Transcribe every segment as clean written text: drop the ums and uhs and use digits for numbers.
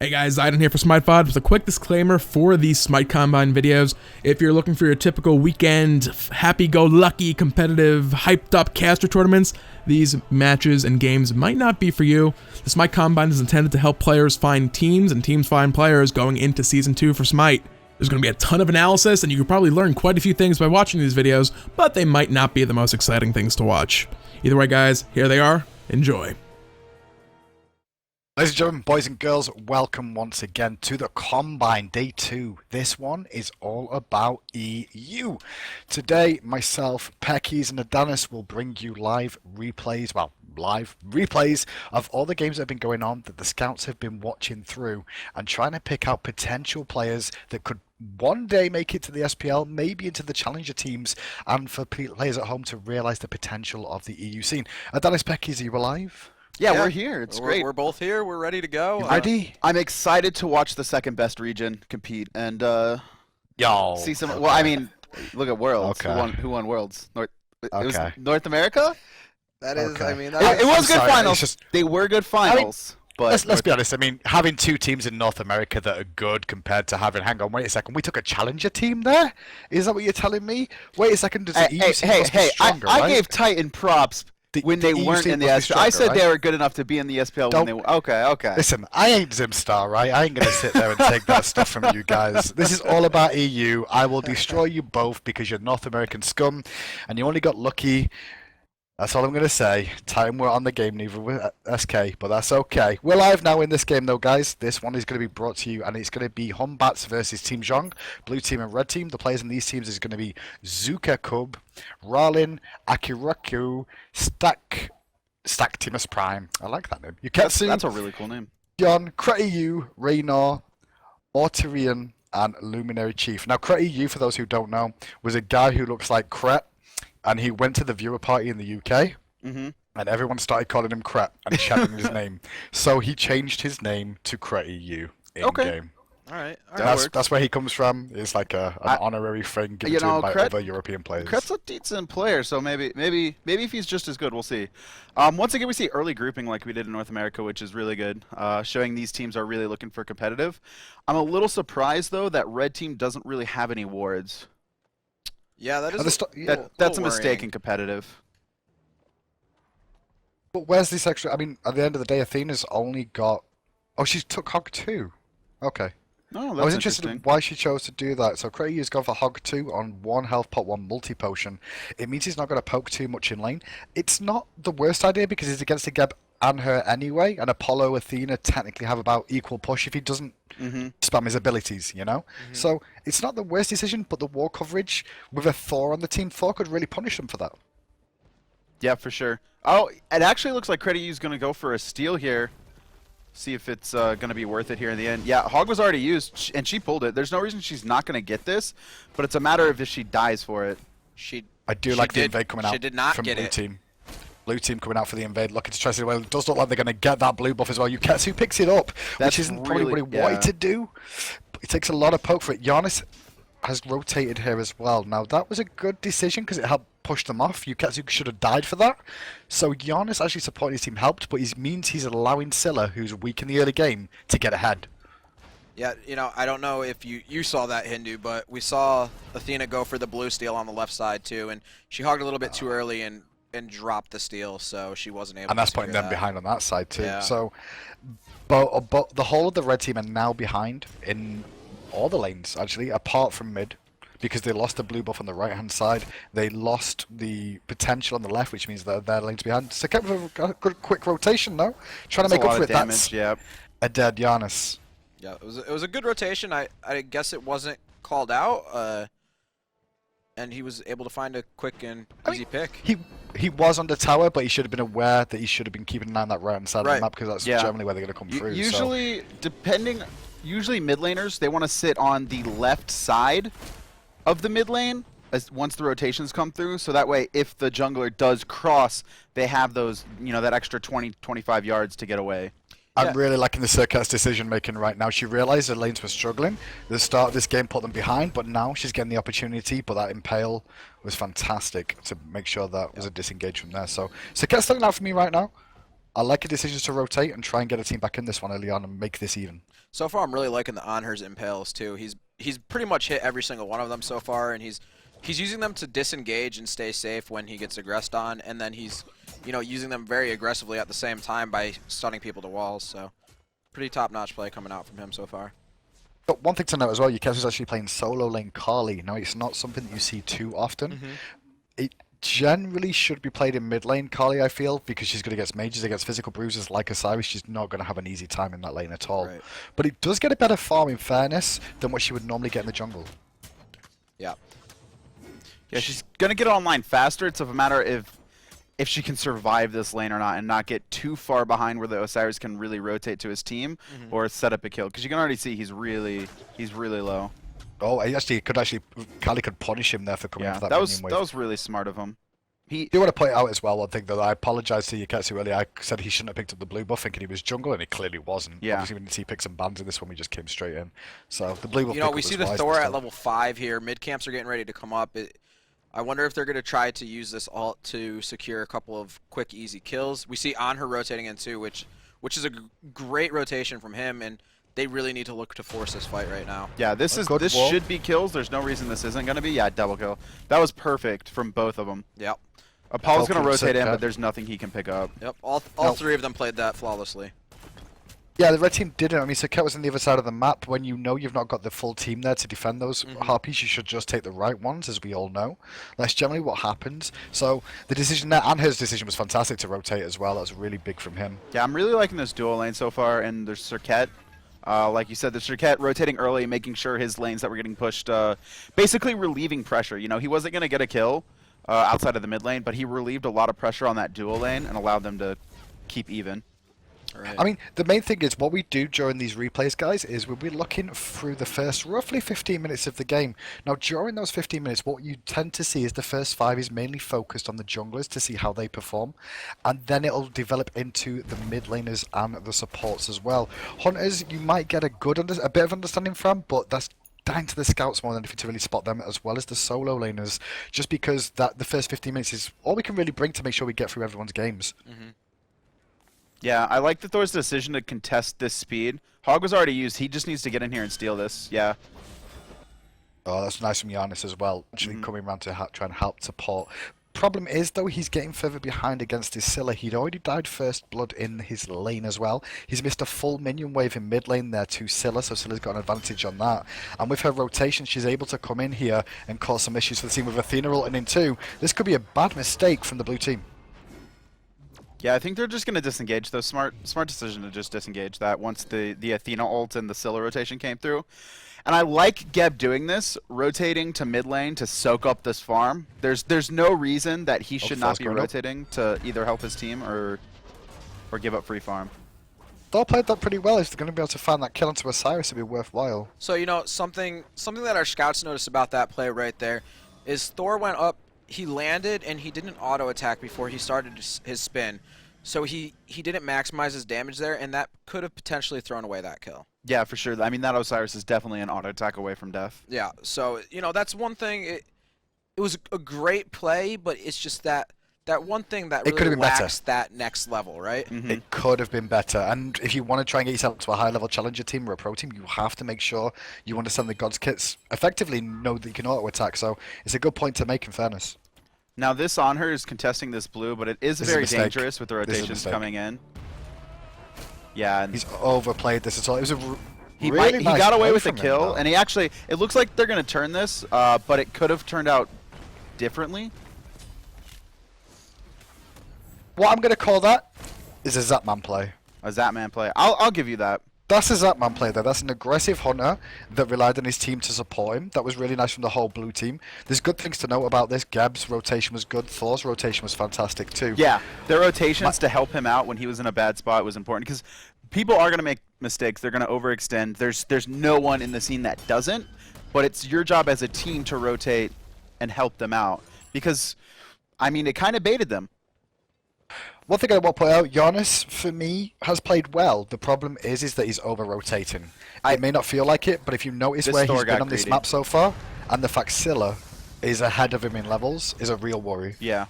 Hey guys, Zayden here for Smite with a quick disclaimer for these Smite Combine videos. If you're looking for your typical weekend, happy-go-lucky, competitive, hyped-up caster tournaments, these matches and games might not be for you. The Smite Combine is intended to help players find teams and teams find players going into Season 2 for Smite. There's going to be a ton of analysis, and you can probably learn quite a few things by watching these videos, but they might not be the most exciting things to watch. Either way, guys, here they are. Enjoy. Ladies and gentlemen, boys and girls, welcome once again to the Combine Day 2. This one is all about EU. Today, myself, Peckies, and Adonis will bring you live replays of all the games that have been going on that the scouts have been watching through and trying to pick out potential players that could one day make it to the SPL, maybe into the Challenger teams, and for players at home to realise the potential of the EU scene. Adonis, Peckies, are you alive? Yeah, we're here. It's great. We're both here. We're ready to go. You ready? I'm excited to watch the second best region compete and see some. Okay. Well, I mean, look at Worlds. Okay. Who won Worlds? It was Okay. North America. That is, Okay. I mean, It was good sorry, finals. it's just- They were good finals. But Let's be honest. I mean, having two teams in North America that are good compared to having. Hang on, wait a second. We took a Challenger team there. Is that what you're telling me? Wait a second. Does the EU scene must be stronger, I right? gave Titan props when they EU weren't scene in the must be SPL. I stronger, said they right? were good enough to be in the SPL Don't- when they. Okay. Listen, I ain't Zimstar, right? I ain't gonna sit there and take that stuff from you guys. This is all about EU. I will destroy you both because you're North American scum, and you only got lucky. That's all I'm going to say. Time we're on the game, neither with SK, but that's okay. We're live now in this game, though, guys. This one is going to be brought to you, and it's going to be Hombats versus Team Zhong, blue team and red team. The players in these teams is going to be Zuka Cub, Ralin, Akiraku, Timus Prime. I like that name. Yuketsu, That's a really cool name. John, Kretiyu, Raynor, Mortarian, and Luminary Chief. Now, Kretiyu, for those who don't know, was a guy who looks like Kret, and he went to the viewer party in the UK, and everyone started calling him Kret and chanting his name. So he changed his name to Kretiyu in-game. all right. That's where he comes from. It's like an honorary thing given to him by other European players. Kret's a decent player, so maybe if he's just as good, we'll see. Once again, we see early grouping like we did in North America, which is really good, showing these teams are really looking for competitive. I'm a little surprised, though, that red team doesn't really have any wards. Yeah, that is. That's a mistake in competitive. But where's this extra? I mean, at the end of the day, Athena's only got... Oh, she took Hog 2. Okay. Oh, I that's was interested in interesting. why she chose to do that. So Kreyu's gone for Hog 2 on 1 health pot, 1 multi-potion. It means he's not going to poke too much in lane. It's not the worst idea because he's against the Geb and her anyway, and Apollo, Athena technically have about equal push if he doesn't spam his abilities, you know? So it's not the worst decision, but the war coverage with a Thor on the team, Thor could really punish them for that. Yeah, for sure. Oh, it actually looks like Kretiu's going to go for a steal here. See if it's going to be worth it here in the end. Yeah, Hog was already used, and she pulled it. There's no reason she's not going to get this, but it's a matter of if she dies for it. I do like the invade coming out She did not from get blue it. team. Blue team coming out for the invade, looking to try to do well. It does look like they're going to get that blue buff as well. Yuketsu picks it up, That's which isn't probably what he really- wanted yeah. to do. But it takes a lot of poke for it. Giannis has rotated here as well. Now, that was a good decision because it helped push them off. Yuketsu should have died for that. So Giannis actually supporting his team helped, but it means he's allowing Scylla, who's weak in the early game, to get ahead. Yeah, you know, I don't know if you saw that, Hindu, but we saw Athena go for the blue steal on the left side too, and she hogged a little bit too early and dropped the steal, so she wasn't able. And that's to putting them behind on that side too. Yeah. So, but the whole of the red team are now behind in all the lanes actually, apart from mid, because they lost the blue buff on the right hand side. They lost the potential on the left, which means that their lanes behind. So kept a good quick rotation though, trying to make up for it. That's Yeah. a dead Giannis. Yeah, it was a good rotation. I guess it wasn't called out, and he was able to find a quick and easy pick. He was on the tower, but he should have been aware that he should have been keeping an eye on that right hand side of the map because that's generally where they're going to come through. Usually mid laners, they want to sit on the left side of the mid lane once the rotations come through, so that way if the jungler does cross, they have those, that extra 20-25 yards to get away. I'm really liking the Circuit's decision making right now. She realized the lanes were struggling. The start of this game put them behind, but now she's getting the opportunity. But that Impale was fantastic to make sure that was a disengage from there. So Circuit's looking out for me right now. I like a decision to rotate and try and get a team back in this one early on and make this even. So far, I'm really liking the on-hers impales too. He's pretty much hit every single one of them so far, and he's using them to disengage and stay safe when he gets aggressed on, and then he's using them very aggressively at the same time by stunning people to walls. So pretty top-notch play coming out from him so far. But one thing to note as well, Yukesu's actually playing solo lane Kali. Now, it's not something that you see too often. It generally should be played in mid lane Kali, I feel, because she's good against mages, against physical bruisers like Osiris. She's not going to have an easy time in that lane at all. Right. But it does get a better farm, in fairness, than what she would normally get in the jungle. Yeah. Yeah, she's going to get online faster. It's a matter if she can survive this lane or not and not get too far behind where the Osiris can really rotate to his team or set up a kill. Because you can already see he's really low. Oh, Kali could punish him there for coming Yeah, for that that was minion wave. that was really smart of him. I do want to point out as well one thing, though. I apologise to Yukesu earlier. I said he shouldn't have picked up the blue buff thinking he was jungle, and he clearly wasn't. Yeah. Obviously, we didn't see pick some bans in this one. We just came straight in. So the blue buff. We see the Thor at level 5 here. Mid camps are getting ready to come up. I wonder if they're going to try to use this ult to secure a couple of quick, easy kills. We see on her rotating in too, which is a great rotation from him, and they really need to look to force this fight right now. Yeah, this should be kills. There's no reason this isn't going to be. Yeah, double kill. That was perfect from both of them. Yep. Apollo's going to rotate in, but there's nothing he can pick up. Yep. All three of them played that flawlessly. Yeah, the red team didn't. I mean, Saket was on the other side of the map. When you know you've not got the full team there to defend those harpies, you should just take the right ones, as we all know. That's generally what happens. So the decision there, and his decision was fantastic to rotate as well. That was really big from him. Yeah, I'm really liking this dual lane so far, and there's Saket. Like you said, the Saket rotating early, making sure his lanes that were getting pushed, basically relieving pressure. You know, he wasn't going to get a kill outside of the mid lane, but he relieved a lot of pressure on that dual lane and allowed them to keep even. Right. I mean, the main thing is what we do during these replays, guys, is we'll be looking through the first roughly 15 minutes of the game. Now, during those 15 minutes, what you tend to see is the first 5 is mainly focused on the junglers to see how they perform, and then it'll develop into the mid laners and the supports as well. Hunters, you might get a bit of understanding from, but that's down to the scouts more than anything to really spot them, as well as the solo laners, just because that the first 15 minutes is all we can really bring to make sure we get through everyone's games. Yeah, I like the Thor's decision to contest this speed. Hog was already used. He just needs to get in here and steal this. Yeah. Oh, that's nice from Giannis as well, actually coming around to try and help support. Problem is, though, he's getting further behind against his Scylla. He'd already died first blood in his lane as well. He's missed a full minion wave in mid lane there to Scylla, so Scylla's got an advantage on that. And with her rotation, she's able to come in here and cause some issues for the team with Athena ulting in too. This could be a bad mistake from the blue team. Yeah, I think they're just going to disengage, though. Smart decision to just disengage that once the Athena ult and the Scylla rotation came through. And I like Geb doing this, rotating to mid lane to soak up this farm. There's no reason that he should not be rotating to either help his team or give up free farm. Thor played that pretty well. If they're going to be able to find that kill onto Osiris, it'd be worthwhile. So, something that our scouts noticed about that play right there is Thor went up, he landed, and he didn't auto-attack before he started his spin. So he didn't maximize his damage there, and that could have potentially thrown away that kill. Yeah, for sure. I mean, that Osiris is definitely an auto-attack away from death. Yeah, so, that's one thing. It was a great play, but it's just that one thing that really lacks that next level, right? It could have been better. And if you want to try and get yourself to a high-level challenger team or a pro team, you have to make sure you understand the God's kits. Effectively know that you can auto-attack, so it's a good point to make in fairness. Now, this on her is contesting this blue, but it is very dangerous with the rotations coming in. Yeah, and he's overplayed this at all. It was a he really nice got away with the him, kill, and he actually, it looks like they're going to turn this, but it could have turned out differently. What I'm going to call that is a Zapman play. A Zapman play. I'll give you that. That's a Zapman play there. That's an aggressive hunter that relied on his team to support him. That was really nice from the whole blue team. There's good things to note about this. Geb's rotation was good. Thor's rotation was fantastic too. Yeah, their rotations to help him out when he was in a bad spot was important, because people are going to make mistakes. They're going to overextend. There's no one in the scene that doesn't, but it's your job as a team to rotate and help them out, because, I mean, it kind of baited them. One thing I want to point out, Giannis, for me, has played well. The problem is that he's over-rotating. It may not feel like it, but if you notice where he's been on this map so far, and the fact Scylla is ahead of him in levels, is a real worry. Yeah.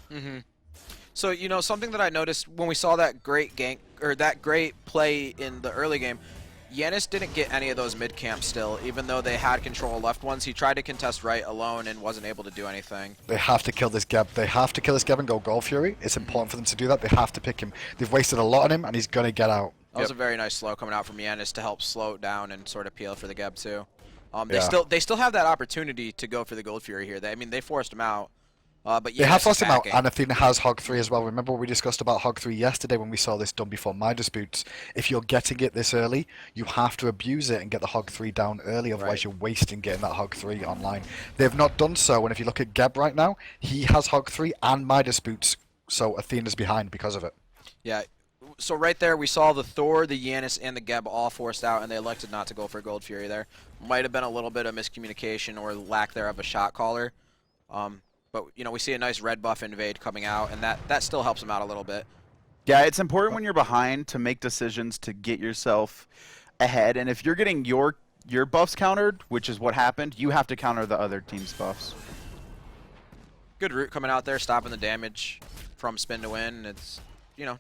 So, you know, something that I noticed when we saw that great gank, or that great play in the early game, Yanis didn't get any of those mid camps still, even though they had control of left ones. He tried to contest right alone and wasn't able to do anything. They have to kill this Geb. They have to kill this Geb and go Gold Fury. It's important for them to do that. They have to pick him. They've wasted a lot on him, and he's going to get out. That was a very nice slow coming out from Yanis to help slow it down and sort of peel for the Geb too. They still have that opportunity to go for the Gold Fury here. I mean, they forced him out. But They have forced him out, attacking. and Athena has Hog 3 as well. Remember what we discussed about Hog 3 yesterday when we saw this done before my disputes? If you're getting it this early, you have to abuse it and get the Hog 3 down early, otherwise you're wasting getting that Hog 3 online. They've not done so, and if you look at Geb right now, he has Hog 3 and my disputes, so Athena's behind because of it. Yeah. So right there, we saw the Thor, the Yanis, and the Geb all forced out, and they elected not to go for Gold Fury there. Might have been a little bit of miscommunication or lack thereof a shot caller. But, you know, we see a nice red buff invade coming out, and that still helps him out a little bit. Yeah, it's important when you're behind to make decisions to get yourself ahead. And if you're getting your buffs countered, which is what happened, you have to counter the other team's buffs. Good root coming out there, stopping the damage from spin to win. It's, you know,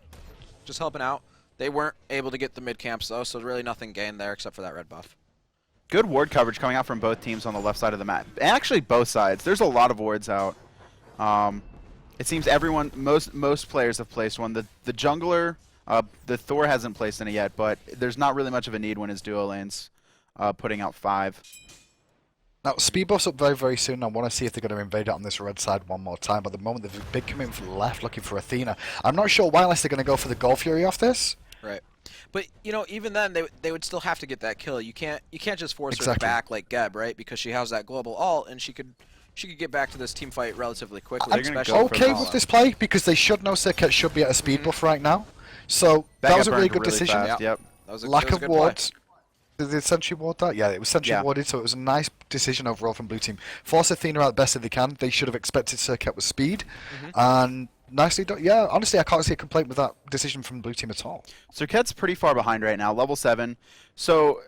just helping out. They weren't able to get the mid camps, though, so really nothing gained there except for that red buff. Good ward coverage coming out from both teams on the left side of the map. Actually, both sides. There's a lot of wards out. It seems most players have placed one. The jungler, the Thor hasn't placed any yet, but there's not really much of a need when his duo lane's putting out 5. Now, speed buff's up very, very soon. I want to see if they're going to invade it on this red side one more time. But at the moment, there's a big commitment from the left looking for Athena. I'm not sure why unless they're going to go for the Gold Fury off this. Right. But, you know, even then, they would still have to get that kill. You can't just force her Exactly. back like Geb, right? Because she has that global ult, and she could get back to this team fight relatively quickly. They're gonna especially go for Okay Nala. with this play because they should know Circuit should be at a speed buff right now. So that was a really good decision. Fast, yep. That was a, Lack that was a of good play. wards. Did the Sentry ward that? Yeah, it was Sentry warded, so it was a nice decision overall from Blue Team. Force Athena out best that they can. They should have expected Circuit with speed. And nicely done. Yeah, honestly, I can't see a complaint with that decision from Blue Team at all. Circuit's pretty far behind right now, level 7. So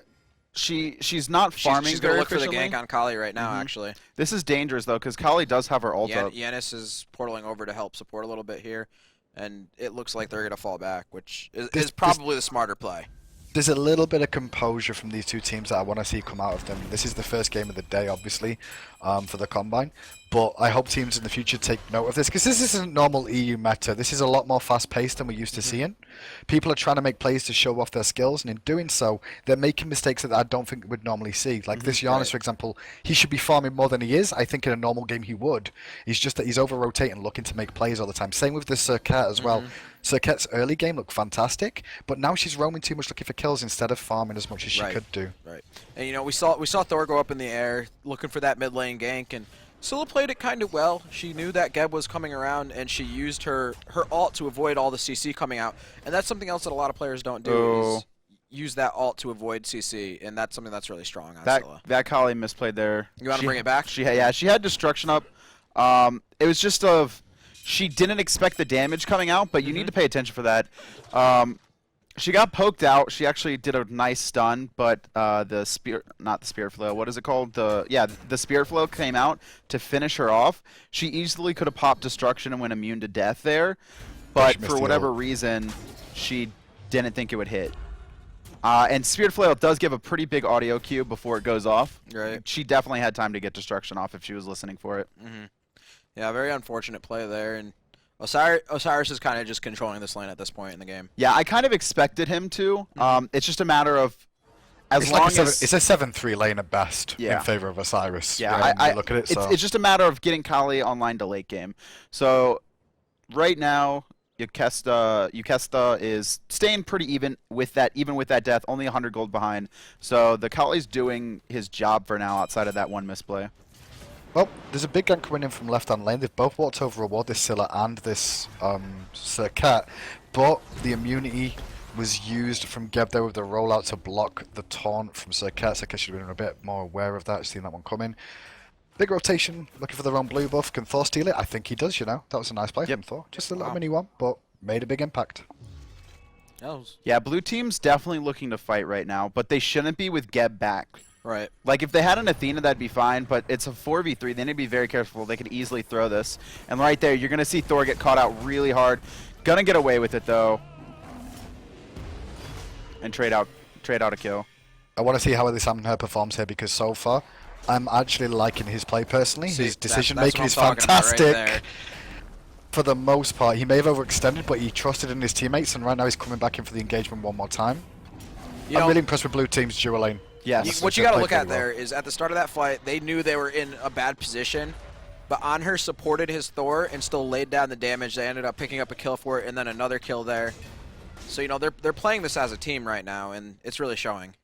she's not farming She's gonna very look for the efficiently. gank on Kali right now, actually. This is dangerous though, because Kali does have her ult up. Yanis is portaling over to help support a little bit here, and it looks like they're gonna fall back, which is probably the smarter play. There's a little bit of composure from these two teams that I want to see come out of them. This is the first game of the day, obviously, for the Combine. But I hope teams in the future take note of this, because this isn't normal EU meta. This is a lot more fast-paced than we're used to seeing. People are trying to make plays to show off their skills, and in doing so, they're making mistakes that I don't think we'd normally see. Like this Giannis, for example, he should be farming more than he is. I think in a normal game he would. It's just that he's over-rotating, looking to make plays all the time. Same with the Circuit as well. Circuit's early game looked fantastic, but now she's roaming too much looking for kills instead of farming as much as she could do. Right. And you know, we saw Thor go up in the air looking for that mid lane gank, and Scylla played it kind of well. She knew that Geb was coming around, and she used her ult to avoid all the CC coming out. And that's something else that a lot of players don't do, is use that ult to avoid CC, and that's something that's really strong on Scylla. That Kali misplayed there. You want to bring it back? She had destruction up. It was just she didn't expect the damage coming out, but you need to pay attention for that. She got poked out. She actually did a nice stun, but not the spirit flow. What is it called? The spirit flow came out to finish her off. She easily could have popped destruction and went immune to death there, but for whatever reason, she didn't think it would hit. And Spirit Flail does give a pretty big audio cue before it goes off. Right. She definitely had time to get destruction off if she was listening for it. Yeah, very unfortunate play there, and Osiris is kind of just controlling this lane at this point in the game. Yeah, I kind of expected him to. It's just a matter of It's a 7-3 lane at best in favor of Osiris. Yeah, I look at it. It's just a matter of getting Kali online to late game. So right now, Yukesta is staying pretty even with that death, only 100 gold behind. So the Kali's doing his job for now outside of that one misplay. Well, there's a big gank coming in from left-hand lane. They've both walked over a ward, this Scylla and this Circuit, but the immunity was used from Geb there with the rollout to block the taunt from Circuit. Circuit should have been a bit more aware of that, seeing that one coming. Big rotation, looking for their own blue buff. Can Thor steal it? I think he does, you know. That was a nice play from Thor. Just a little mini one, but made a big impact. Yeah, blue team's definitely looking to fight right now, but they shouldn't be with Geb back. Right. Like, if they had an Athena, that'd be fine, but it's a 4v3. They need to be very careful. They could easily throw this. And right there, you're going to see Thor get caught out really hard. Gonna get away with it, though. And trade out a kill. I want to see how this Amher performs here, because so far, I'm actually liking his play personally. See, His decision making that's is what I'm talking about fantastic. right there. For the most part, he may have overextended, but he trusted in his teammates, and right now he's coming back in for the engagement one more time. You I'm know, really impressed with Blue Team's dual lane. Yes. what you They got to played look at pretty well. there is at the start of that fight, they knew they were in a bad position, but Anher supported his Thor and still laid down the damage. They ended up picking up a kill for it and then another kill there. So, you know, they're playing this as a team right now, and it's really showing.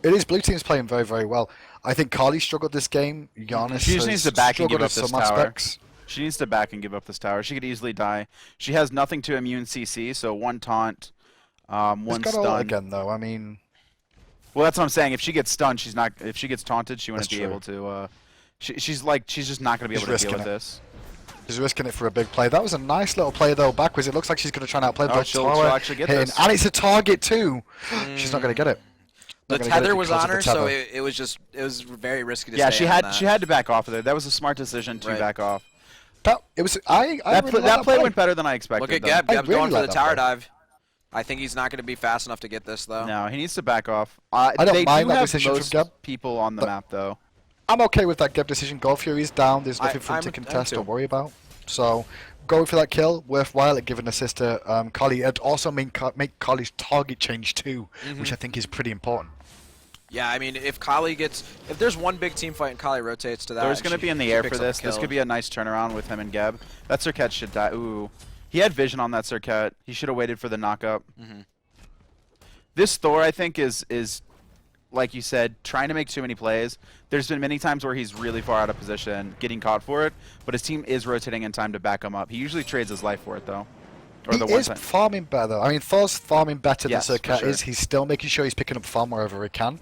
It is. Blue Team's playing very, very well. I think Carly struggled this game. Giannis She just needs to back and give struggled up in this some tower. aspects. She needs to back and give up this tower. She could easily die. She has nothing to immune CC, so one taunt, He's one got ult stun. again, though. I mean, Well, that's what I'm saying. If she gets stunned, she's not. If she gets taunted, she wouldn't That's be true. able to. She's just not going to be She's able to deal risking with it. this. he's risking it for a big play. That was a nice little play, though, backwards. It looks like she's going to try and outplay Oh, both she'll tower actually get hitting. this. And it's a target, too. She's not going to get it. The Not gonna get it tether was because on of her, the so tether. it was very risky to Yeah, stay she on had that. she had to back off of there. That was a smart decision to Right. back off. It was. I That really that like play went better than I expected. Look at though. Geb. I Geb's really going for like the that tower play. dive. I think he's not going to be fast enough to get this, though. No, he needs to back off. I don't they mind do that have decision from most Geb, people on the but- map, though. I'm okay with that Geb decision. Gold Fury's down. There's nothing for him I'm to I'm contest too. or worry about. So, going for that kill, worthwhile at giving assist to Carly. It also make Carly's target change too, which I think is pretty important. Yeah, I mean, if there's one big team fight and Kali rotates to that, Thor's and going to she- be in the she air picks for up a this. This kill. could be a nice turnaround with him and Geb. That Circuit should die. Ooh. He had vision on that Circuit. He should have waited for the knockup. This Thor, I think, is like you said, trying to make too many plays. There's been many times where he's really far out of position, getting caught for it, but his team is rotating in time to back him up. He usually trades his life for it, though. Or the He one is time. farming better. I mean, Thor's farming better Yes, than for Circuit sure. is. He's still making sure he's picking up farm wherever he can.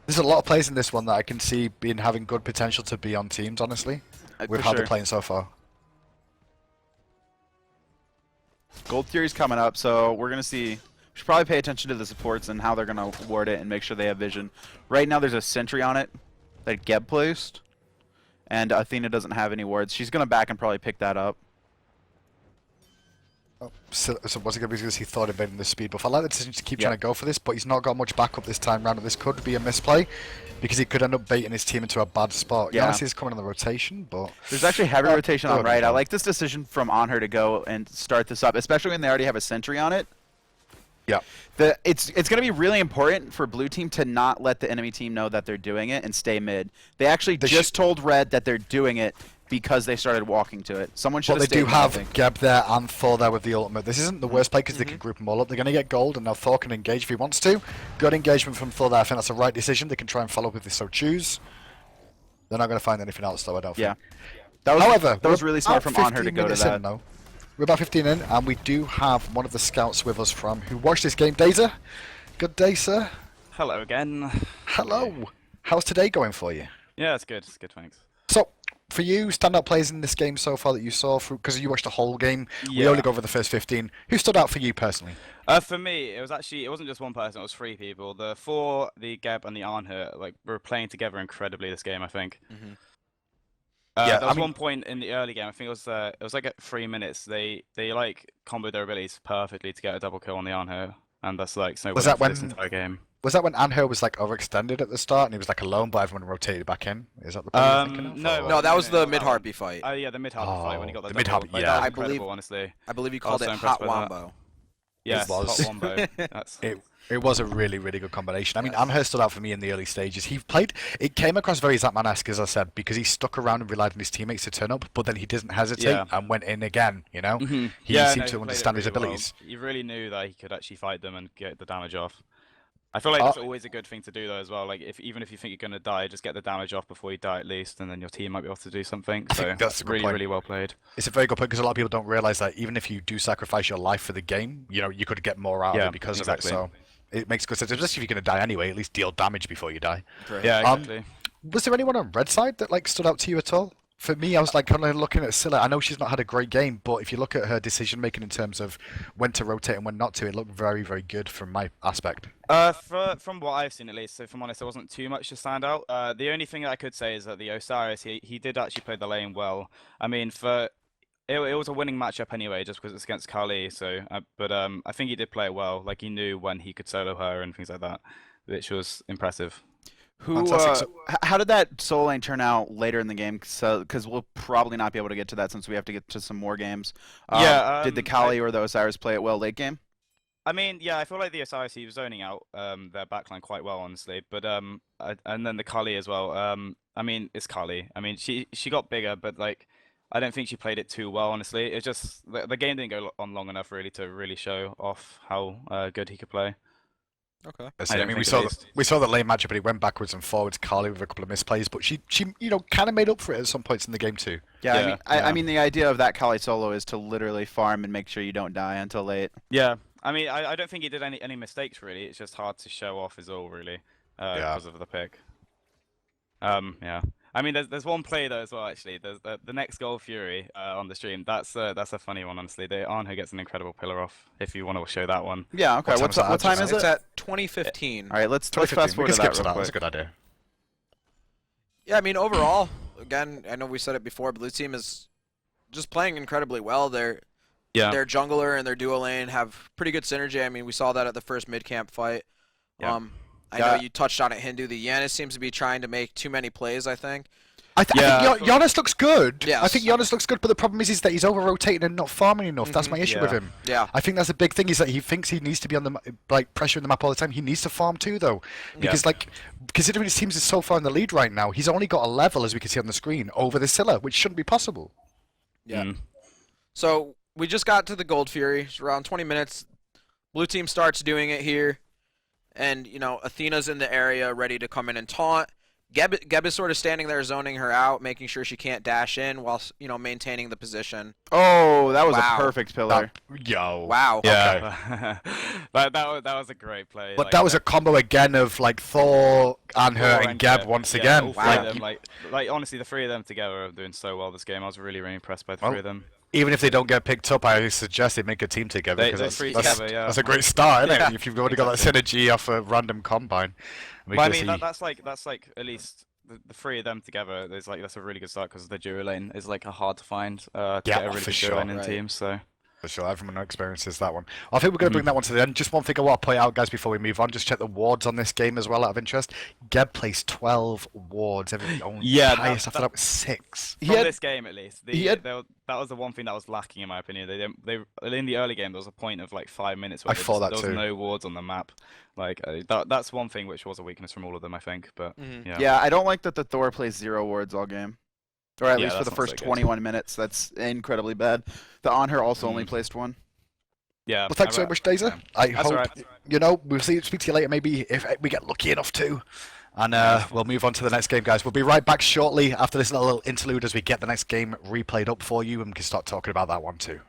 There's a lot of plays in this one that I can see being having good potential to be on teams, honestly, with for how sure. they're playing so far. Gold Fury's coming up, so we're going to see. We should probably pay attention to the supports and how they're going to ward it and make sure they have vision. Right now there's a sentry on it that Geb placed, and Athena doesn't have any wards. She's going to back and probably pick that up. So what's it going to be? Because he thought about the speed buff. I like the decision to keep Yeah. trying to go for this, but he's not got much backup this time round. And this could be a misplay because he could end up baiting his team into a bad spot. Yeah. Giannis is coming on the rotation, but There's actually heavy rotation on good. right. I like this decision from Anher to go and start this up, especially when they already have a sentry on it. yeah. It's going to be really important for blue team to not let the enemy team know that they're doing it and stay mid. They actually They just told red that they're doing it because they started walking to it. Someone should But have they stayed do mid, I have think. Geb there and Thor there with the ultimate. This isn't the worst play because they can group them all up. They're going to get gold, and now Thor can engage if he wants to. Good engagement from Thor there. I think that's the right decision. They can try and follow up if they so choose. They're not going to find anything else, though, I don't Yeah. think. That was, However, that was we're really smart about from Anher to 15 go to minutes that. in, though. We're about 15 in, and we do have one of the scouts with us from who watched this game, Dazer. Good day, sir. Hello again. Hello. How's today going for you? Yeah, it's good. It's good, thanks. So, for you, standout players in this game so far that you saw, because you watched the whole game, we Yeah. only go over the first 15. Who stood out for you personally? For me, it wasn't just one person. It was three people. The four, the Geb, and the Arnhut, were playing together incredibly this game. I think. Yeah, There was I mean- one point in the early game. I think it was like at 3 minutes. They like comboed their abilities perfectly to get a double kill on the Arnhut, and that's like so. Was that for this when- entire game? Was that when Anher was like overextended at the start and he was like alone, but everyone rotated back in? Is that the play you're thinking of? no, or- No, that was the no, mid Harpy fight. Oh yeah, the mid Harpy fight when he got Oh, the the double. mid-Harpy, Like, yeah. that was I incredible, believe- honestly. I believe you I was called so it impressed Hot by that. Wombo. Yes, was. hot wombo. That's It was a really, really good combination. I mean, Yes. Anher stood out for me in the early stages. He played, it came across very Zapman-esque, as I said, because he stuck around and relied on his teammates to turn up, but then he didn't hesitate Yeah. and went in again, you know? Mhm. He Yeah, seemed no, to played it understand his really well. abilities. You really knew that he could actually fight them and get the damage off. I feel like Oh. that's always a good thing to do though as well. Like even if you think you're gonna die, just get the damage off before you die at least, and then your team might be able to do something. I So think that's a good really, point. really well played. It's a very good point because a lot of people don't realize that even if you do sacrifice your life for the game, you know, you could get more out of Yeah, it because exactly. of it. So it makes good sense, especially if you're going to die anyway, at least deal damage before you die. Yeah, Um, exactly. Was there anyone on red side that like stood out to you at all For me, I was like kind of looking at Scylla. I know she's not had a great game, but if you look at her decision making in terms of when to rotate and when not to, it looked very, very good from my aspect. From what I've seen at least, so if I'm honest, there wasn't too much to stand out. The only thing that I could say is that the Osiris, he did actually play the lane well. I mean, it was a winning matchup anyway, just because it's against Kali. So, but I think he did play it well. Like he knew when he could solo her and things like that, which was impressive. How did that solo lane turn out later in the game? Because we'll probably not be able to get to that since we have to get to some more games. Did the Kali or the Osiris play it well late game? I mean, yeah, I feel like the Osiris, he was zoning out their backline quite well, honestly. But and then the Kali as well. I mean, it's Kali. I mean, she got bigger, but like, I don't think she played it too well, honestly. It's just the game didn't go on long enough really to really show off how good he could play. Okay. I mean, we saw the lane matchup, but he went backwards and forwards. Carly with a couple of misplays, but she kind of made up for it at some points in the game too. Yeah, I mean, the idea of that Kali solo is to literally farm and make sure you don't die until late. Yeah, I mean, I don't think he did any mistakes really. It's just hard to show off is all really because of the pick. Yeah. I mean, there's one play though as well. Actually, there's the next goal Fury on the stream. That's a funny one, honestly. Arnho gets an incredible pillar off. If you want to show that one. Yeah. Okay. What time is it? It's at 2015. All right. Let's fast forward to that real quick. That's a good idea. Yeah, I mean, overall, again, I know we said it before, Blue Team is just playing incredibly well. Their jungler and their duo lane have pretty good synergy. I mean, we saw that at the first mid-camp fight. Yeah. I know you touched on it, Hindu. The Yanis seems to be trying to make too many plays, I think. I think Giannis looks good. Yes. I think Giannis looks good, but the problem is that he's over-rotating and not farming enough. That's my issue with him. Yeah. I think that's a big thing, is that he thinks he needs to be on the pressuring the map all the time. He needs to farm too, though. Because, considering his teams is so far in the lead right now, he's only got a level, as we can see on the screen, over the Scylla, which shouldn't be possible. Yeah. So, we just got to the Gold Fury. It's around 20 minutes. Blue Team starts doing it here. And, Athena's in the area ready to come in and taunt. Geb is sort of standing there zoning her out, making sure she can't dash in while, maintaining the position. Oh, that was a perfect pillar. Wow. Yeah. Okay. that was a great play. But that was a combo again of, Thor, Anher, and Geb once again. All three of them, honestly, the three of them together are doing so well this game. I was really, really impressed by the three of them. Even if they don't get picked up, I suggest they make a team together. That's a great start, isn't it? If you've already got that synergy off a random combine. But I mean, that's like at least the three of them together. That's a really good start because the duo lane is hard to find to get a really good duo lane in teams. So. For sure, everyone experiences that one. I think we're going to bring that one to the end. Just one thing I want to point out, guys, before we move on. Just check the wards on this game as well, out of interest. Geb placed 12 wards. Highest after that was 6. From this game, at least. That was the one thing that was lacking, in my opinion. They in the early game, there was a point of 5 minutes where there was no wards on the map. That's one thing which was a weakness from all of them, I think. But yeah, I don't like that the Thor plays 0 wards all game. Or at least for the first 21 minutes. That's incredibly bad. The Anher also only placed 1. Yeah. Well, thanks so much, Daza. I hope, we'll speak to you later, maybe if we get lucky enough to. And we'll move on to the next game, guys. We'll be right back shortly after this little interlude as we get the next game replayed up for you, and we can start talking about that one too.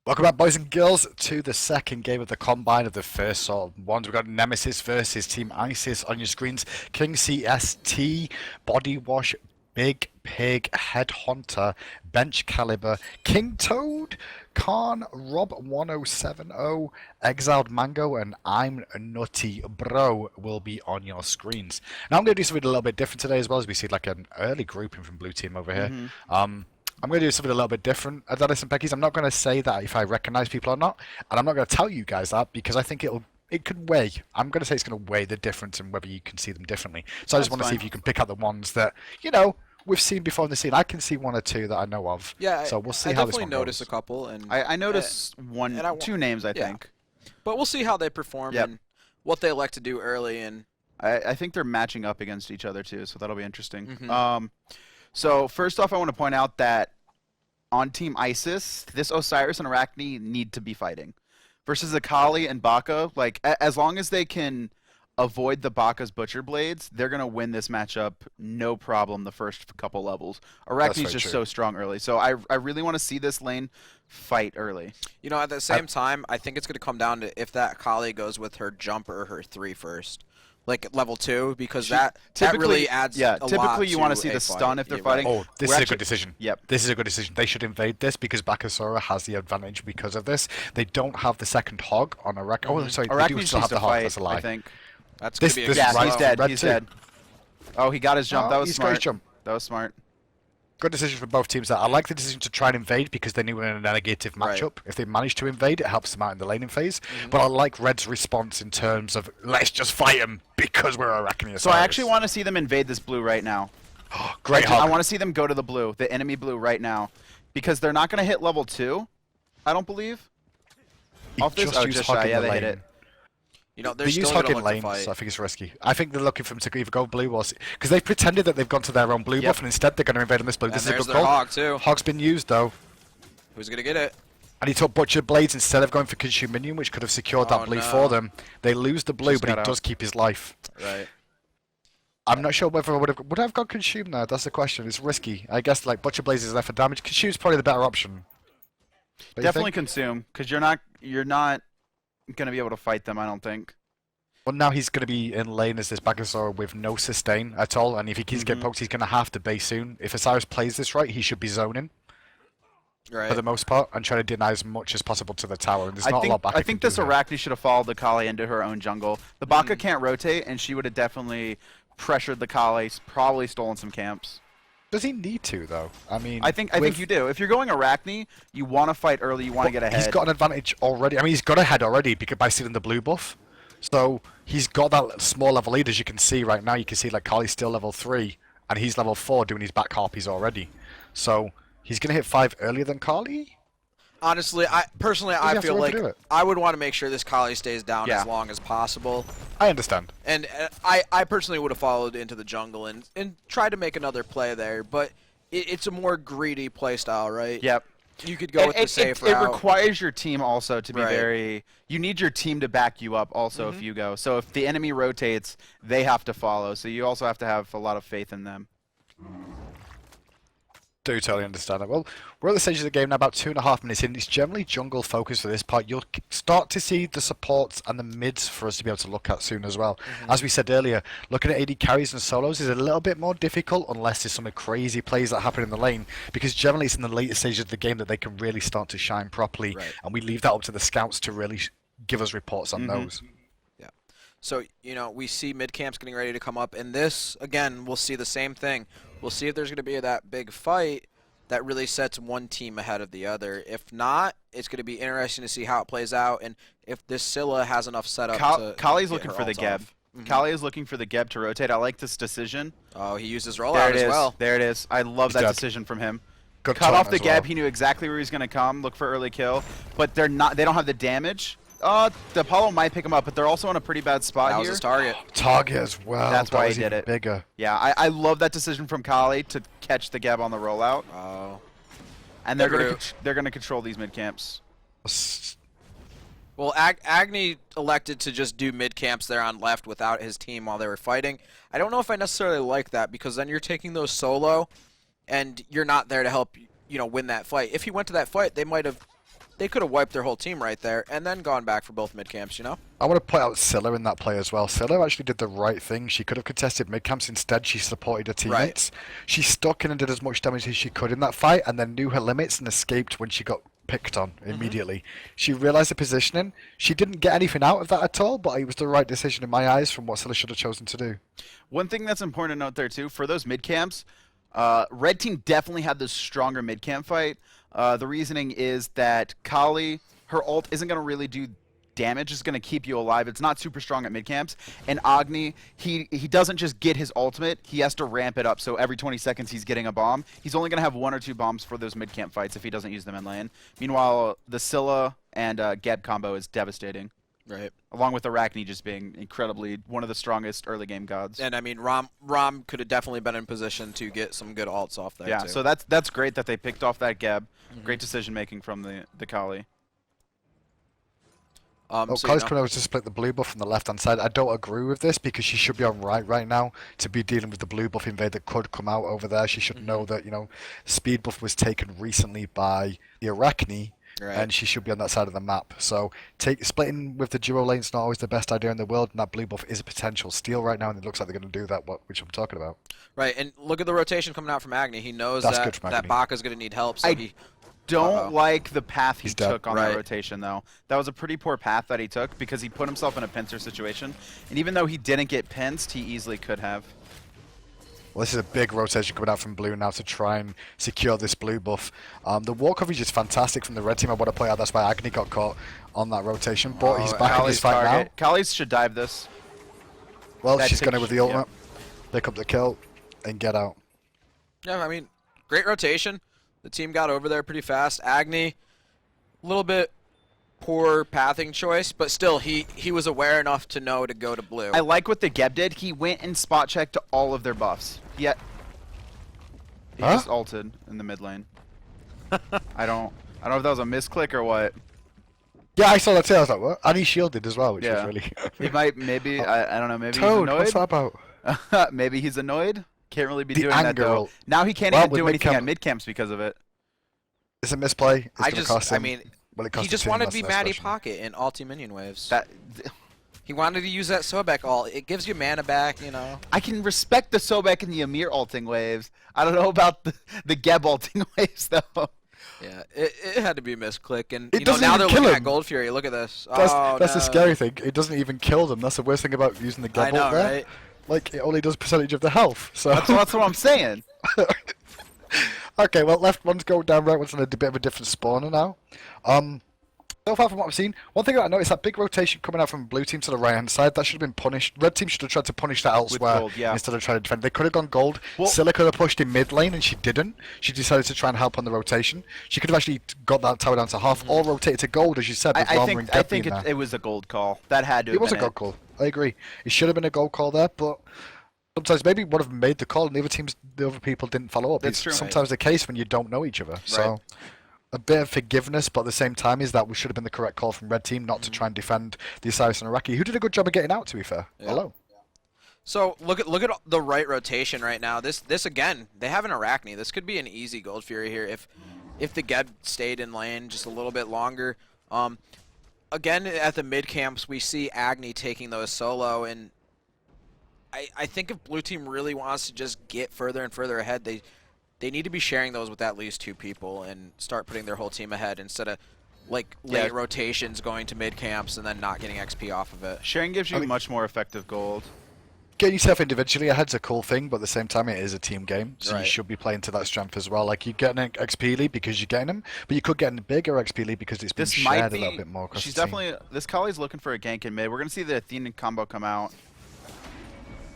Welcome back, boys and girls, to the second game of the Combine of the first sort of ones. We've got Nemesis versus Team ISIS on your screens. King CST, Body Wash, Big Pig, Headhunter, Bench Caliber, King Toad, Khan, Rob1070, Exiled Mango, and I'm Nutty Bro will be on your screens. Now I'm going to do something a little bit different today as well, as we see an early grouping from Blue Team over here. I'm going to do something a little bit different. Adonis and Peckies, I'm not going to say that if I recognize people or not, and I'm not going to tell you guys that because I think it could weigh. I'm going to say it's going to weigh the difference and whether you can see them differently. So I just want to see if you can pick out the ones that, we've seen before in the scene. I can see 1 or 2 that I know of. Yeah, so we'll see how this one goes. I definitely notice a couple. And I noticed 2 names, I think. But we'll see how they perform and what they like to do early. And I think they're matching up against each other, too, so that'll be interesting. So first off, I want to point out that on Team ISIS, this Osiris and Arachne need to be fighting. Versus Akali and Baka, as long as they can avoid the Baka's Butcher Blades, they're going to win this matchup no problem the first couple levels. Arachne's just so strong early. So I really want to see this lane fight early. You know, at the same time, I think it's going to come down to if that Kali goes with her jump or her 3 first. Like level 2, because that really adds a lot. Typically you want to see the fight. stun if they're fighting. Oh, this is a good decision. Yep. This is a good decision. They should invade this because Bakasura has the advantage because of this. They don't have the second hog on Arachne. Oh, sorry, they do still have the hog. That's a lie. I think. That's going to be a Yeah, he's dead. Red He's too. dead. Oh, he got his jump. That was he's got his smart. jump. That was smart. Good decision for both teams there. I like the decision to try and invade because they knew we were in a negative matchup. If they manage to invade, it helps them out in the laning phase. But I like Red's response in terms of, let's just fight them because we're Arachne. So I actually want to see them invade this blue right now. Great I hog. want to see them go to the blue, the enemy blue right now. Because they're not going to hit level 2, I don't believe. Off this? Oh, just shy. Yeah, they hit it. You know, They they're use still hog going to in look lane, to fight. so I think it's risky. I think they're looking for them to either go blue or... Because they've pretended that they've gone to their own blue buff, and instead they're going to invade on this blue. And This is a there's good their call. hog, too. Hog's been used, though. Who's going to get it? And he took Butcher Blades instead of going for Consume Minion, which could have secured that blue for them. They lose the blue, Just but he got does keep his life. Right. I'm not sure whether I would have got Consume there. That's the question. It's risky. I guess like Butcher Blades is there for damage. Consume's probably the better option. Don't you Definitely think? consume, because you're not going to be able to fight them, I don't think. Well, now he's going to be in lane as this Bagasaur with no sustain at all, and if he keeps getting poked, he's going to have to base soon. If Osiris plays this right, he should be zoning Right. for the most part and trying to deny as much as possible to the tower. And there's not a lot Baka I think can this do here. Arachne should have followed the Kali into her own jungle. The Baka can't rotate, and she would have definitely pressured the Kali, probably stolen some camps. Does he need to though? I mean, I think you do. If you're going Arachne, you want to fight early. You want to get ahead. He's got an advantage already. I mean, he's got ahead already because by stealing the blue buff. So he's got that small level lead, as you can see right now. You can see like Kali's still level 3, and he's level 4 doing his back harpies already. So he's gonna hit 5 earlier than Kali. Honestly, I have to feel like overdo it. I would want to make sure this Kali stays down Yeah. as long as possible. I understand. And I personally would have followed into the jungle and tried to make another play there, but it's a more greedy play style, right? Yep. You could go with the safe it route. requires your team also to be Right. very. You need your team to back you up also if you go. So if the enemy rotates, they have to follow. So you also have to have a lot of faith in them. Do totally understand that. Well, we're at the stage of the game now, about 2.5 minutes in. It's generally jungle focused for this part. You'll start to see the supports and the mids for us to be able to look at soon as well. As we said earlier, looking at AD carries and solos is a little bit more difficult unless there's some crazy plays that happen in the lane, because generally it's in the later stages of the game that they can really start to shine properly, and we leave that up to the scouts to really give us reports on those. So, you know, we see mid camps getting ready to come up, and this, again, we'll see the same thing. We'll see if there's going to be that big fight that really sets one team ahead of the other. If not, it's going to be interesting to see how it plays out, and if this Scylla has enough setup to Kali's get looking her for the ults Geb. off. Kali is looking for the Geb to rotate. I like this decision. Oh, he used his There rollout it as is. well. There it is. I love He's that dead. decision from him. Good Cut off taunt the as well. Geb. He knew exactly where he was going to come. Look for early kill, but they're not. They don't have the damage. The Apollo might pick him up, but they're also in a pretty bad spot That was here. his target. Target as well. That's that why he was did even it. Bigger. Yeah, I love that decision from Kali to catch the Geb on the rollout, Oh. and they're Good going route. to control these mid camps. Well, Agni elected to just do mid camps there on left without his team while they were fighting. I don't know if I necessarily like that, because then you're taking those solo, and you're not there to help win that fight. If he went to that fight, they could have wiped their whole team right there and then gone back for both mid camps. I want to point out Scylla in that play as well. Scylla actually did the right thing. She could have contested mid camps. Instead, she supported her teammates. She stuck in and did as much damage as she could in that fight, and then knew her limits and escaped when she got picked on immediately. She realized the positioning. She didn't get anything out of that at all, but it was the right decision in my eyes from what Scylla should have chosen to do. One thing that's important to note there too, for those mid camps, red team definitely had the stronger mid camp fight. The reasoning is that Kali, her ult isn't going to really do damage, it's going to keep you alive. It's not super strong at mid camps. And Agni, he doesn't just get his ultimate, he has to ramp it up. So every 20 seconds he's getting a bomb. He's only going to have 1 or 2 bombs for those mid camp fights if he doesn't use them in lane. Meanwhile, the Scylla and Geb combo is devastating. Right. Along with Arachne just being incredibly one of the strongest early game gods. And I mean, Rom could have definitely been in position to get some good ults off there. Yeah, too. so that's great that they picked off that Geb. Great decision making from the Kali. Oh, So, Kai's coming over to split the blue buff from the left-hand side. I don't agree with this because she should be on right now to be dealing with the blue buff invade that could come out over there. She should know that, speed buff was taken recently by the Arachne, and she should be on that side of the map. So splitting with the duo lane is not always the best idea in the world, and that blue buff is a potential steal right now, and it looks like they're going to do that, which I'm talking about. Right, and look at the rotation coming out from Agni. He knows That's that good from Agni. Baka's going to need help, so he... Don't like the path he took on that Right. rotation, though. That was a pretty poor path that he took because he put himself in a pincer situation. And even though he didn't get pinced, he easily could have. Well, this is a big rotation coming out from blue now to try and secure this blue buff. The wall coverage is fantastic from the red team. I want to play out. That's why Agni got caught on that rotation. But he's back in his fight now. Kali's should dive this. Well, she's going to with the ultimate. Pick up the kill and get out. Yeah, I mean, great rotation. The team got over there pretty fast. Agni, a little bit poor pathing choice, but still, he was aware enough to know to go to blue. I like what the Geb did. He went and spot checked all of their buffs. He just ulted in the mid lane. I don't know if that was a misclick or what. Yeah, I saw that too. I was like, what? And he shielded as well, which was really... He might, maybe, I don't know, maybe Toad, he's annoyed. what's that about? Maybe he's annoyed. Can't really be The doing that, though. anger. Now he can't Well, even do with anything at mid-camp- mid-camps because of it. It's a misplay. It's gonna cost him. I mean, Well, it he cost just the team, wanted to that's be the next Matty question. Pocket in ulti minion waves. That He wanted to use that Sobek ult. It gives you mana back, I can respect the Sobek and the Amir ulting waves. I don't know about the Geb ulting waves, though. Yeah, it had to be a misclick. And It doesn't now even they're kill looking him. at Gold Fury. Look at this. That's the no. scary thing. It doesn't even kill them. That's the worst thing about using the I Geb know, ult there. right? Like, it only does percentage of the health. So That's what I'm saying. Okay, well, left one's going down, right one's on a bit of a different spawner now. So far from what I've seen, one thing that I noticed, that big rotation coming out from blue team to the right hand side, that should have been punished. Red team should have tried to punish that elsewhere gold, yeah. instead of trying to defend. They could have gone gold. Well- Scylla could have pushed in mid lane and she didn't. She decided to try and help on the rotation. She could have actually got that tower down to half or rotated to gold, as you said, with I Rama and think Geb being there. it was a gold call. That had to have It was a been gold call. I agree. It should have been a gold call there, but sometimes maybe one of them made the call and the other people didn't follow up. That's It's true. sometimes the case when you don't know each other. So a bit of forgiveness, but at the same time is that we should have been the correct call from red team not to try and defend the Osiris and Iraqi, who did a good job of getting out, to be fair. Yeah. Hello. So look at the right rotation right now. This again, they have an Arachne. This could be an easy Gold Fury here if the Geb stayed in lane just a little bit longer. Again, at the mid camps, we see Agni taking those solo, and I think if blue team really wants to just get further and further ahead, they need to be sharing those with at least 2 people and start putting their whole team ahead instead of like late rotations going to mid camps and then not getting XP off of it. Sharing gives you much more effective gold. Getting yourself individually ahead's a cool thing, but at the same time it is a team game, so Right. you should be playing to that strength as well. Like, you get an XP lead because you're getting them, but you could get a bigger XP lead because it's been This might shared be. a little bit more across She's the team. definitely. This Kali's looking for a gank in mid. We're gonna see the Athenian combo come out.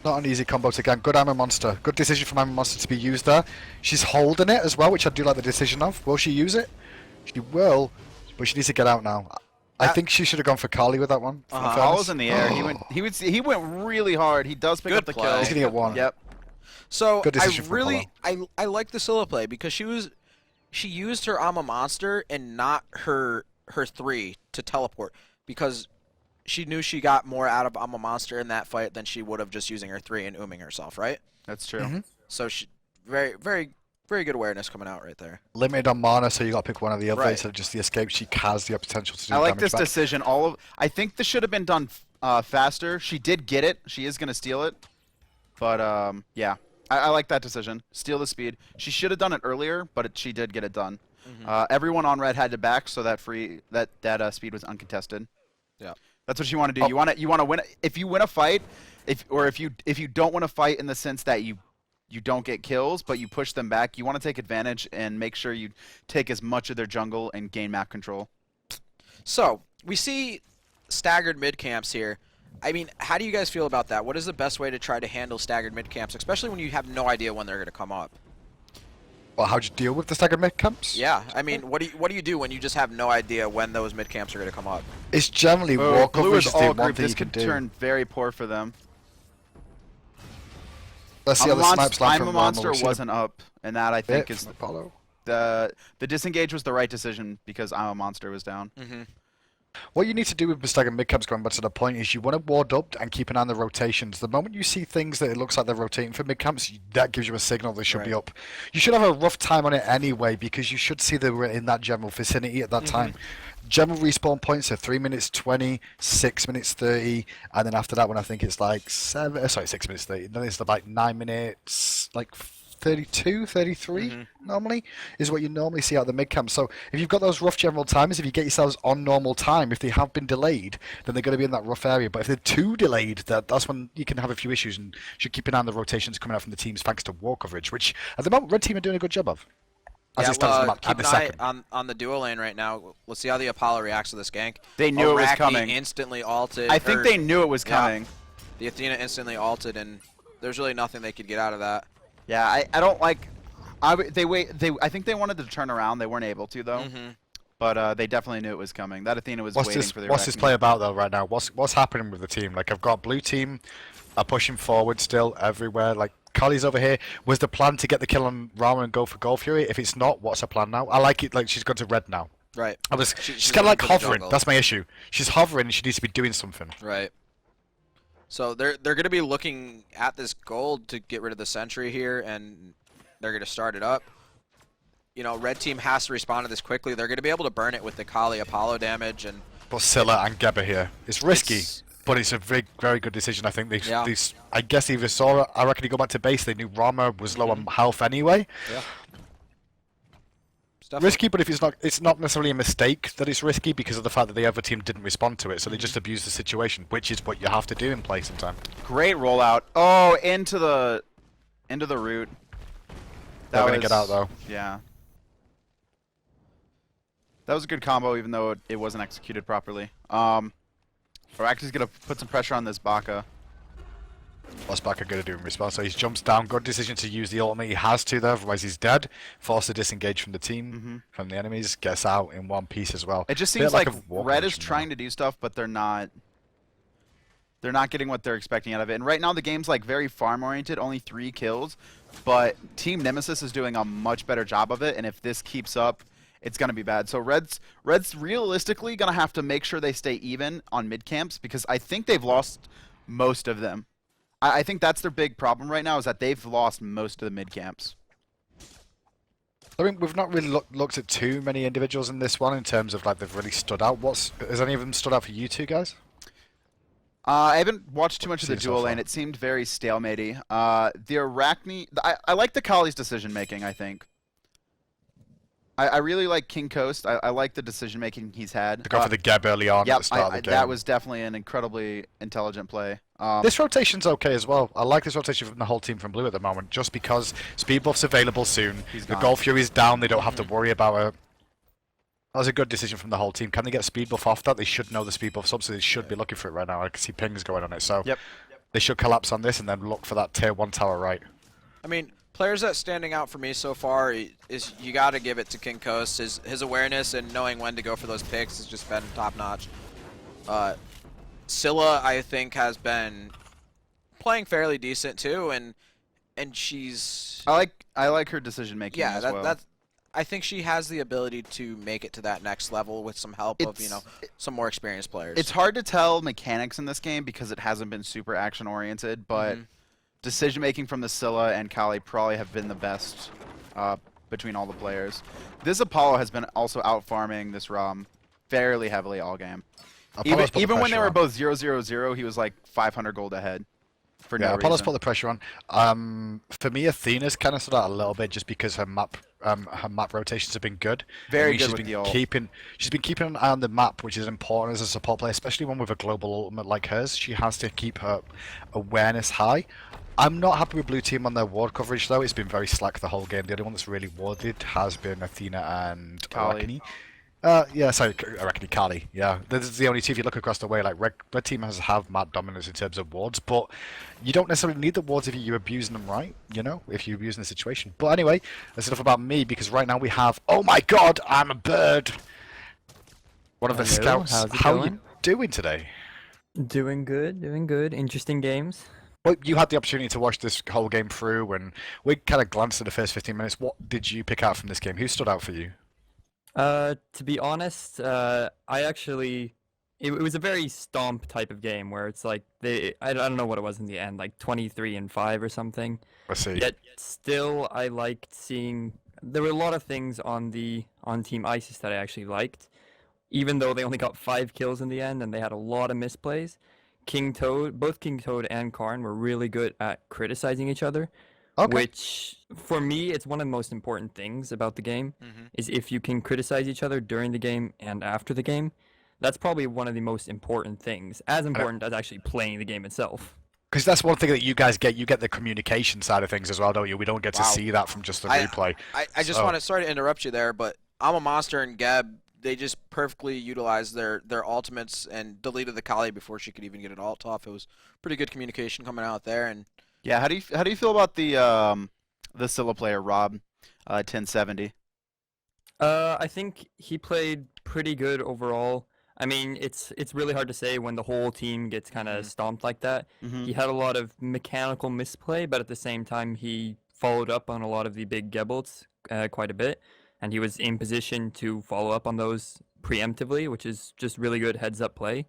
Not an easy combo to get. Good Armor Monster. Good decision from Armor Monster to be used there. She's holding it as well, which I do like the decision of. Will she use it? She will, but she needs to get out now. I think she should have gone for Kali with that one. Ball was in the air. He went really hard. He does pick Good up the play. kill. He's gonna get one. Yep. So Good decision from I like the Scylla play because she used her Amma Monster and not her 3 to teleport because she knew she got more out of Amma Monster in that fight than she would have just using her 3 and ooming herself, right? That's true. Mm-hmm. So she very good awareness coming out right there. Limited on mana, so you got to pick one or the other Right. instead of just the escape. She has the potential to do I like damage this back. decision. I think this should have been done faster. She did get it. She is gonna steal it. But yeah, I like that decision. Steal the speed. She should have done it earlier, but she did get it done. Everyone on red had to back, so that speed was uncontested. Yeah. That's what you want to do. You want to win. If you win a fight, if you don't want to fight in the sense that you don't get kills, but you push them back, you want to take advantage and make sure you take as much of their jungle and gain map control. So we see staggered mid camps here. I mean, how do you guys feel about that? What is the best way to try to handle staggered mid camps, especially when you have no idea when they're going to come up? Well, how'd you deal with the staggered mid camps? Yeah, I mean, what do you do when you just have no idea when those mid camps are going to come up? It's generally wall Blue coverage is is the all one group. thing This you can could do. turn very poor for them. Let's see how the snipes land I'm from a Rama. monster We'll see wasn't up, and that I the think bit is from Apollo. the disengage was the right decision because I'm a monster was down. What you need to do with Mustang and mid-camps, going back to the point, is you want to ward up and keep an eye on the rotations. The moment you see things that it looks like they're rotating for mid-camps, that gives you a signal they should be up. You should have a rough time on it anyway, because you should see they were in that general vicinity at that time. General respawn points are 3 minutes 20, 6 minutes 30, and then after that one I think it's like 6 minutes 30, then it's like 9 minutes, like 32, 33 normally is what you normally see out of the mid camp. So if you've got those rough general times, if you get yourselves on normal time, if they have been delayed, then they're going to be in that rough area. But if they're too delayed, that's when you can have a few issues, and should keep an eye on the rotations coming out from the teams thanks to war coverage, which at the moment Red Team are doing a good job of. As it stands on the map, keep an eye on the duo lane right now. Let's see how the Apollo reacts to this gank. They knew it was coming. Instantly ulted. I think they knew it was coming. The Athena instantly ulted, and there's really nothing they could get out of that. Yeah, I don't like. I think they wanted to turn around. They weren't able to though. But they definitely knew it was coming. That Athena was waiting for the. What's this play about though right now? What's happening with the team? Like I've got blue team are pushing forward still everywhere. Like Carly's over here. Was the plan to get the kill on Rama and go for Gold Fury? If it's not, what's her plan now? I like it. Like she's gone to red now. Right. She's kind of like hovering. That's my issue. She's hovering and she needs to be doing something. Right. So they're going to be looking at this gold to get rid of the sentry here, and they're going to start it up. You know, red team has to respond to this quickly. They're going to be able to burn it with the Kali Apollo damage, and but Scylla and Geba here. It's risky, but it's a very, very good decision. I think they I guess either saw it. I reckon he go back to base. They knew Rama was low on health anyway. Yeah. Risky, but if it's not necessarily a mistake that it's risky because of the fact that the other team didn't respond to it, so they just abused the situation, which is what you have to do in play sometimes. Great rollout. Oh, into the root. They're gonna get out though. Yeah. That was a good combo, even though it wasn't executed properly. Araki's gonna put some pressure on this Baka. What's Baka gonna do in response? So he jumps down. Good decision to use the ultimate. He has to though, otherwise he's dead. Forced to disengage from the team, from the enemies. Gets out in one piece as well. It just seems like Red is trying to do stuff, but they're not. They're not getting what they're expecting out of it. And right now the game's like very farm oriented, only 3 kills. But Team Nemesis is doing a much better job of it, and if this keeps up, it's going to be bad. So Red's realistically going to have to make sure they stay even on mid camps, because I think they've lost most of them. I think that's their big problem right now, is that they've lost most of the mid camps. I mean, we've not really looked at too many individuals in this one in terms of like they've really stood out. Has any of them stood out for you two guys? I haven't watched too much of the duo lane. It seemed very stalematey. The Arachne, I like the Kali's decision making. I think. I really like King Coast. I like the decision making he's had. To go for the Geb early on at the start of the game. That was definitely an incredibly intelligent play. This rotation's okay as well. I like this rotation from the whole team from blue at the moment, just because speed buff's available soon. The Gold Fury's down. They don't have to worry about it. That was a good decision from the whole team. Can they get a speed buff off that? They should know the speed buff's up, so they should be looking for it right now. I can see pings going on it, so they should collapse on this and then look for that tier 1 tower right. I mean, players that's standing out for me so far is you got to give it to King Coast. His awareness and knowing when to go for those picks has just been top notch. Scylla, I think, has been playing fairly decent too, and she's. I like her decision making. Yeah, that's. I think she has the ability to make it to that next level with some help of some more experienced players. It's hard to tell mechanics in this game because it hasn't been super action oriented, but decision making from the Scylla and Kali probably have been the best between all the players. This Apollo has been also out farming this ROM fairly heavily all game. Even when they were both 0-0-0, he was like 500 gold ahead. For no Apollo's reason. put the pressure on. For me, Athena's kind of stood out a little bit just because her map rotations have been good. Very good with the ult. She's been keeping an eye on the map, which is important as a support player, especially one with a global ultimate like hers. She has to keep her awareness high. I'm not happy with blue team on their ward coverage though. It's been very slack the whole game. The only one that's really warded has been Athena and Arachne. Arachne Kali. Yeah, this is the only two. If you look across the way, like red team have mad dominance in terms of wards, but you don't necessarily need the wards if you're abusing them right. You know, if you're abusing the situation. But anyway, that's enough about me because right now we have. Oh my God, I'm a bird. One of the scouts. How are you doing today? Doing good. Interesting games. Well, you had the opportunity to watch this whole game through, and we kind of glanced at the first 15 minutes. What did you pick out from this game? Who stood out for you? To be honest, I actually it was a very stomp type of game where it's like I don't know what it was in the end, like 23-5 or something. Let's see. Yet still, I liked seeing. There were a lot of things on Team ISIS that I actually liked, even though they only got 5 kills in the end and they had a lot of misplays. Both King Toad and Karn were really good at criticizing each other, Okay. which for me, it's one of the most important things about the game. Is if you can criticize each other during the game and after the game. That's probably one of the most important things, as important as actually playing the game itself. Because that's one thing that you guys get. You get the communication side of things as well, don't you? We don't get to Wow. see that from just the replay. I just want to, sorry to interrupt you there, but I'm a monster and Gab, they just perfectly utilized their ultimates and deleted the Kali before she could even get an ult off. It was pretty good communication coming out there. And Yeah, how do you feel about the Scylla player, Rob, 1070? I think he played pretty good overall. I mean, it's really hard to say when the whole team gets kind of stomped like that. He had a lot of mechanical misplay, but at the same time, he followed up on a lot of the big Gebbolts quite a bit, and he was in position to follow up on those preemptively, which is just really good heads-up play.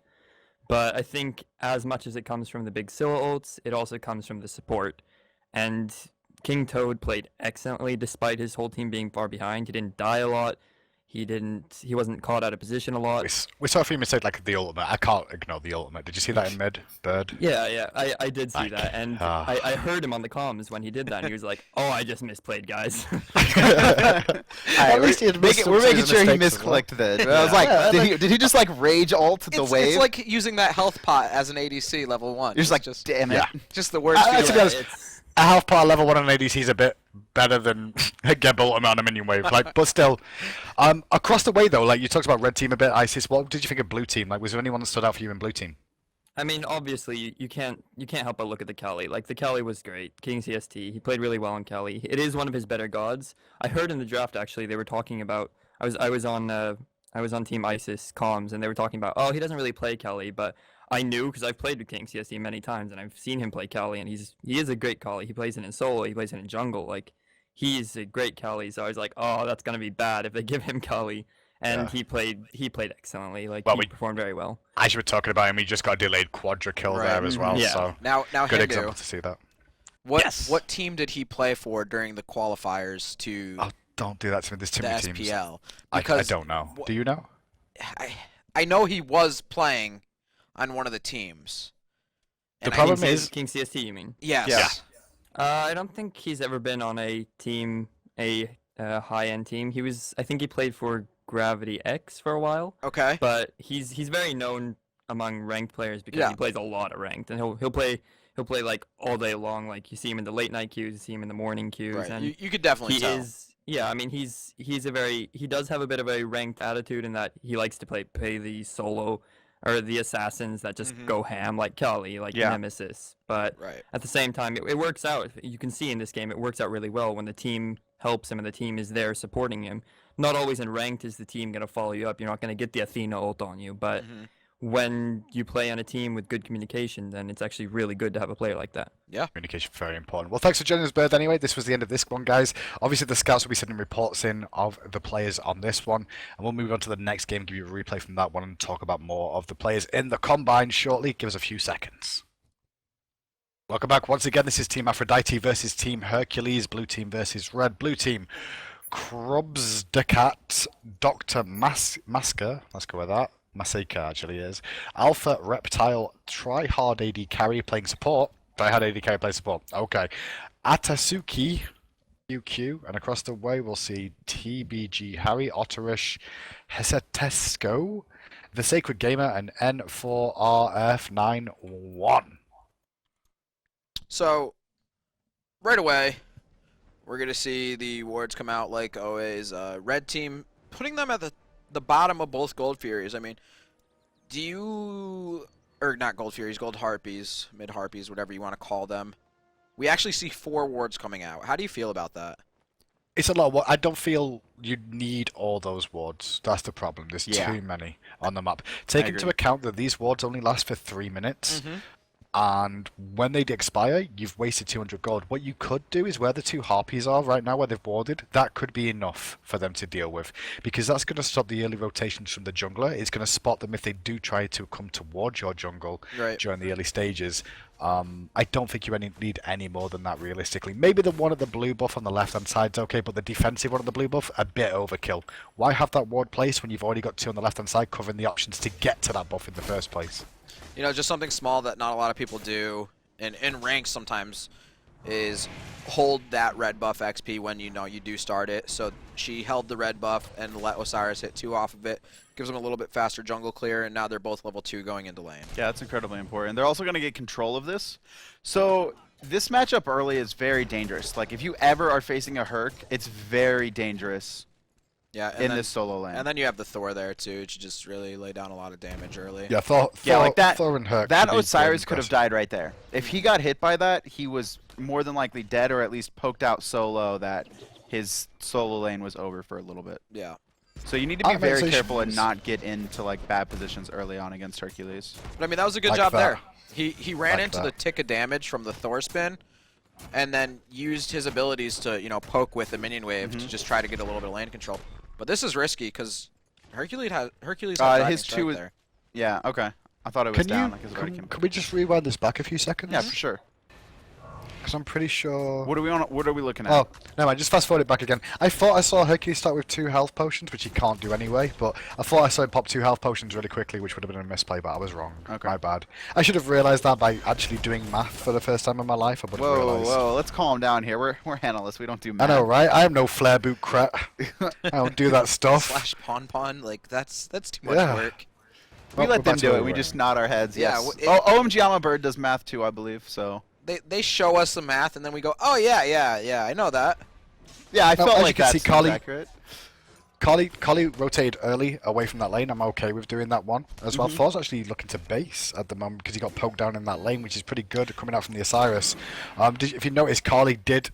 But I think as much as it comes from the big Scylla ults, it also comes from the support. And King Toad played excellently despite his whole team being far behind. He didn't die a lot. He wasn't caught out of position a lot. We saw a few mistakes like the ultimate. I can't ignore the ultimate. Did you see that in mid, Bird? Yeah, I did see that, and I heard him on the comms when he did that, and he was like, "Oh, I just misplayed, guys." At least he had We're making sure he mistakes as well. misclicked that. I was like, did he just like rage ult the wave? It's like using that health pot as an ADC level 1. You're just like, damn it. Yeah. just the worst To be feeling. honest, a half par level 1 on ADC is a bit better than a Gebel amount of minion wave. Like, but still, across the way though, like you talked about red team a bit, ISIS. What did you think of blue team? Like, was there anyone that stood out for you in blue team? I mean, obviously, you can't help but look at the Kali. Like the Kali was great. King CST, he played really well on Kali. It is one of his better gods. I heard in the draft actually they were talking about. I was on Team ISIS comms and they were talking about. Oh, he doesn't really play Kali, but I knew because I've played with King CST many times and I've seen him play Kali and he is a great Kali. He plays it in solo. He plays it in jungle. Like he's a great Kali. So I was like, oh, that's gonna be bad if they give him Kali. And he played excellently. Like he performed very well. As you were talking about him, he just got a delayed quadra kill there as well. Yeah. So Now good Hindu, example to see that. what team did he play for during the qualifiers to Oh, don't do that to me. There's too the many teams. SPL? I Because don't know. Do you know? I know he was playing on one of the teams. The And I problem think- is- King CST, you mean? Yes. Yeah. I don't think he's ever been on a team, a high-end team. I think he played for Gravity X for a while, Okay. but he's very known among ranked players because Yeah. he plays a lot of ranked, and he'll play like all day long. Like you see him in the late night queues, you see him in the morning queues, Right. and You could definitely he tell. is. Yeah, I mean he does have a bit of a ranked attitude in that he likes to play the solo or the assassins that just go ham like Kali, like Yeah. Nemesis. But Right. at the same time, it works out. You can see in this game, it works out really well when the team helps him and the team is there supporting him. Not always in ranked is the team going to follow you up. You're not going to get the Athena ult on you, but when you play on a team with good communication, then it's actually really good to have a player like that. Communication very important. Well, thanks for joining us, Bird. Anyway, this was the end of this one, guys. Obviously, the scouts will be sending reports in of the players on this one, and we'll move on to the next game, give you a replay from that one, and talk about more of the players in the Combine shortly. Give us a few seconds. Welcome back once again. This is Team Aphrodite versus Team Hercules. Blue team versus red. Blue team, Krobsdekat, Dr. Masker. Let's go with that. Maseka actually is. Alpha Reptile, Tryhard AD Carry playing support. Tryhard AD Carry playing support. Okay. Atasuki, QQ. And across the way we'll see TBG Harry, Otterish, Hesetesco, The Sacred Gamer, and N4RF91. So, right away, we're going to see the wards come out like always. Red team, putting them at the bottom of both Gold Furies. I mean, or not Gold Furies, Gold Harpies, Mid Harpies, whatever you want to call them. We actually see 4 wards coming out. How do you feel about that? It's a lot. I don't feel you need all those wards. That's the problem. There's too many on the map. Take into account that these wards only last for 3 minutes. And when they expire, you've wasted 200 gold. What you could do is where the 2 harpies are right now, where they've warded, that could be enough for them to deal with. Because that's going to stop the early rotations from the jungler. It's going to spot them if they do try to come towards your jungle during the early stages. I don't think you need any more than that realistically. Maybe the one at the blue buff on the left-hand side's okay, but the defensive one at the blue buff, a bit overkill. Why have that ward placed when you've already got 2 on the left-hand side covering the options to get to that buff in the first place? You know, just something small that not a lot of people do in ranks sometimes is hold that red buff XP when you do start it. So she held the red buff and let Osiris hit 2 off of it. Gives them a little bit faster jungle clear, and now they're both level 2 going into lane. Yeah, that's incredibly important. They're also going to get control of this. So this matchup early is very dangerous. Like, if you ever are facing a Herc, it's very dangerous. Yeah, in this solo lane. And then you have the Thor there too, which just really lay down a lot of damage early. Yeah, Thor and Herc. That Osiris could have died right there. If he got hit by that, he was more than likely dead, or at least poked out so low that his solo lane was over for a little bit. Yeah. So you need to be very careful and not get into like bad positions early on against Hercules. But I mean, that was a good job there. He ran into the tick of damage from the Thor spin, and then used his abilities to poke with the minion wave to just try to get a little bit of lane control. But this is risky because Hercules has his 2 there. Yeah, okay. I thought it was down. Can we just rewind this back a few seconds? Yeah, for sure. Because I'm pretty sure. What are we looking at? Oh, no, I just fast forward it back again. I thought I saw Hercules start with 2 health potions, which he can't do anyway. But I thought I saw him pop 2 health potions really quickly, which would have been a misplay. But I was wrong. Okay. My bad. I should have realized that by actually doing math for the first time in my life. I would have realized. Whoa, let's calm down here. We're analysts. We don't do math. I know, right? I am no flare boot crap. I don't do that stuff. Slash pon, like that's too much work. We let them do it. We just nod our heads. Yeah. Yes. OMG Alma Bird does math too, I believe. So. They show us the math and then we go, oh yeah, I know that. Yeah, I felt like that's accurate. Kali rotated early away from that lane. I'm okay with doing that one as well. Thor's actually looking to base at the moment because he got poked down in that lane, which is pretty good coming out from the Osiris. If you notice, Kali did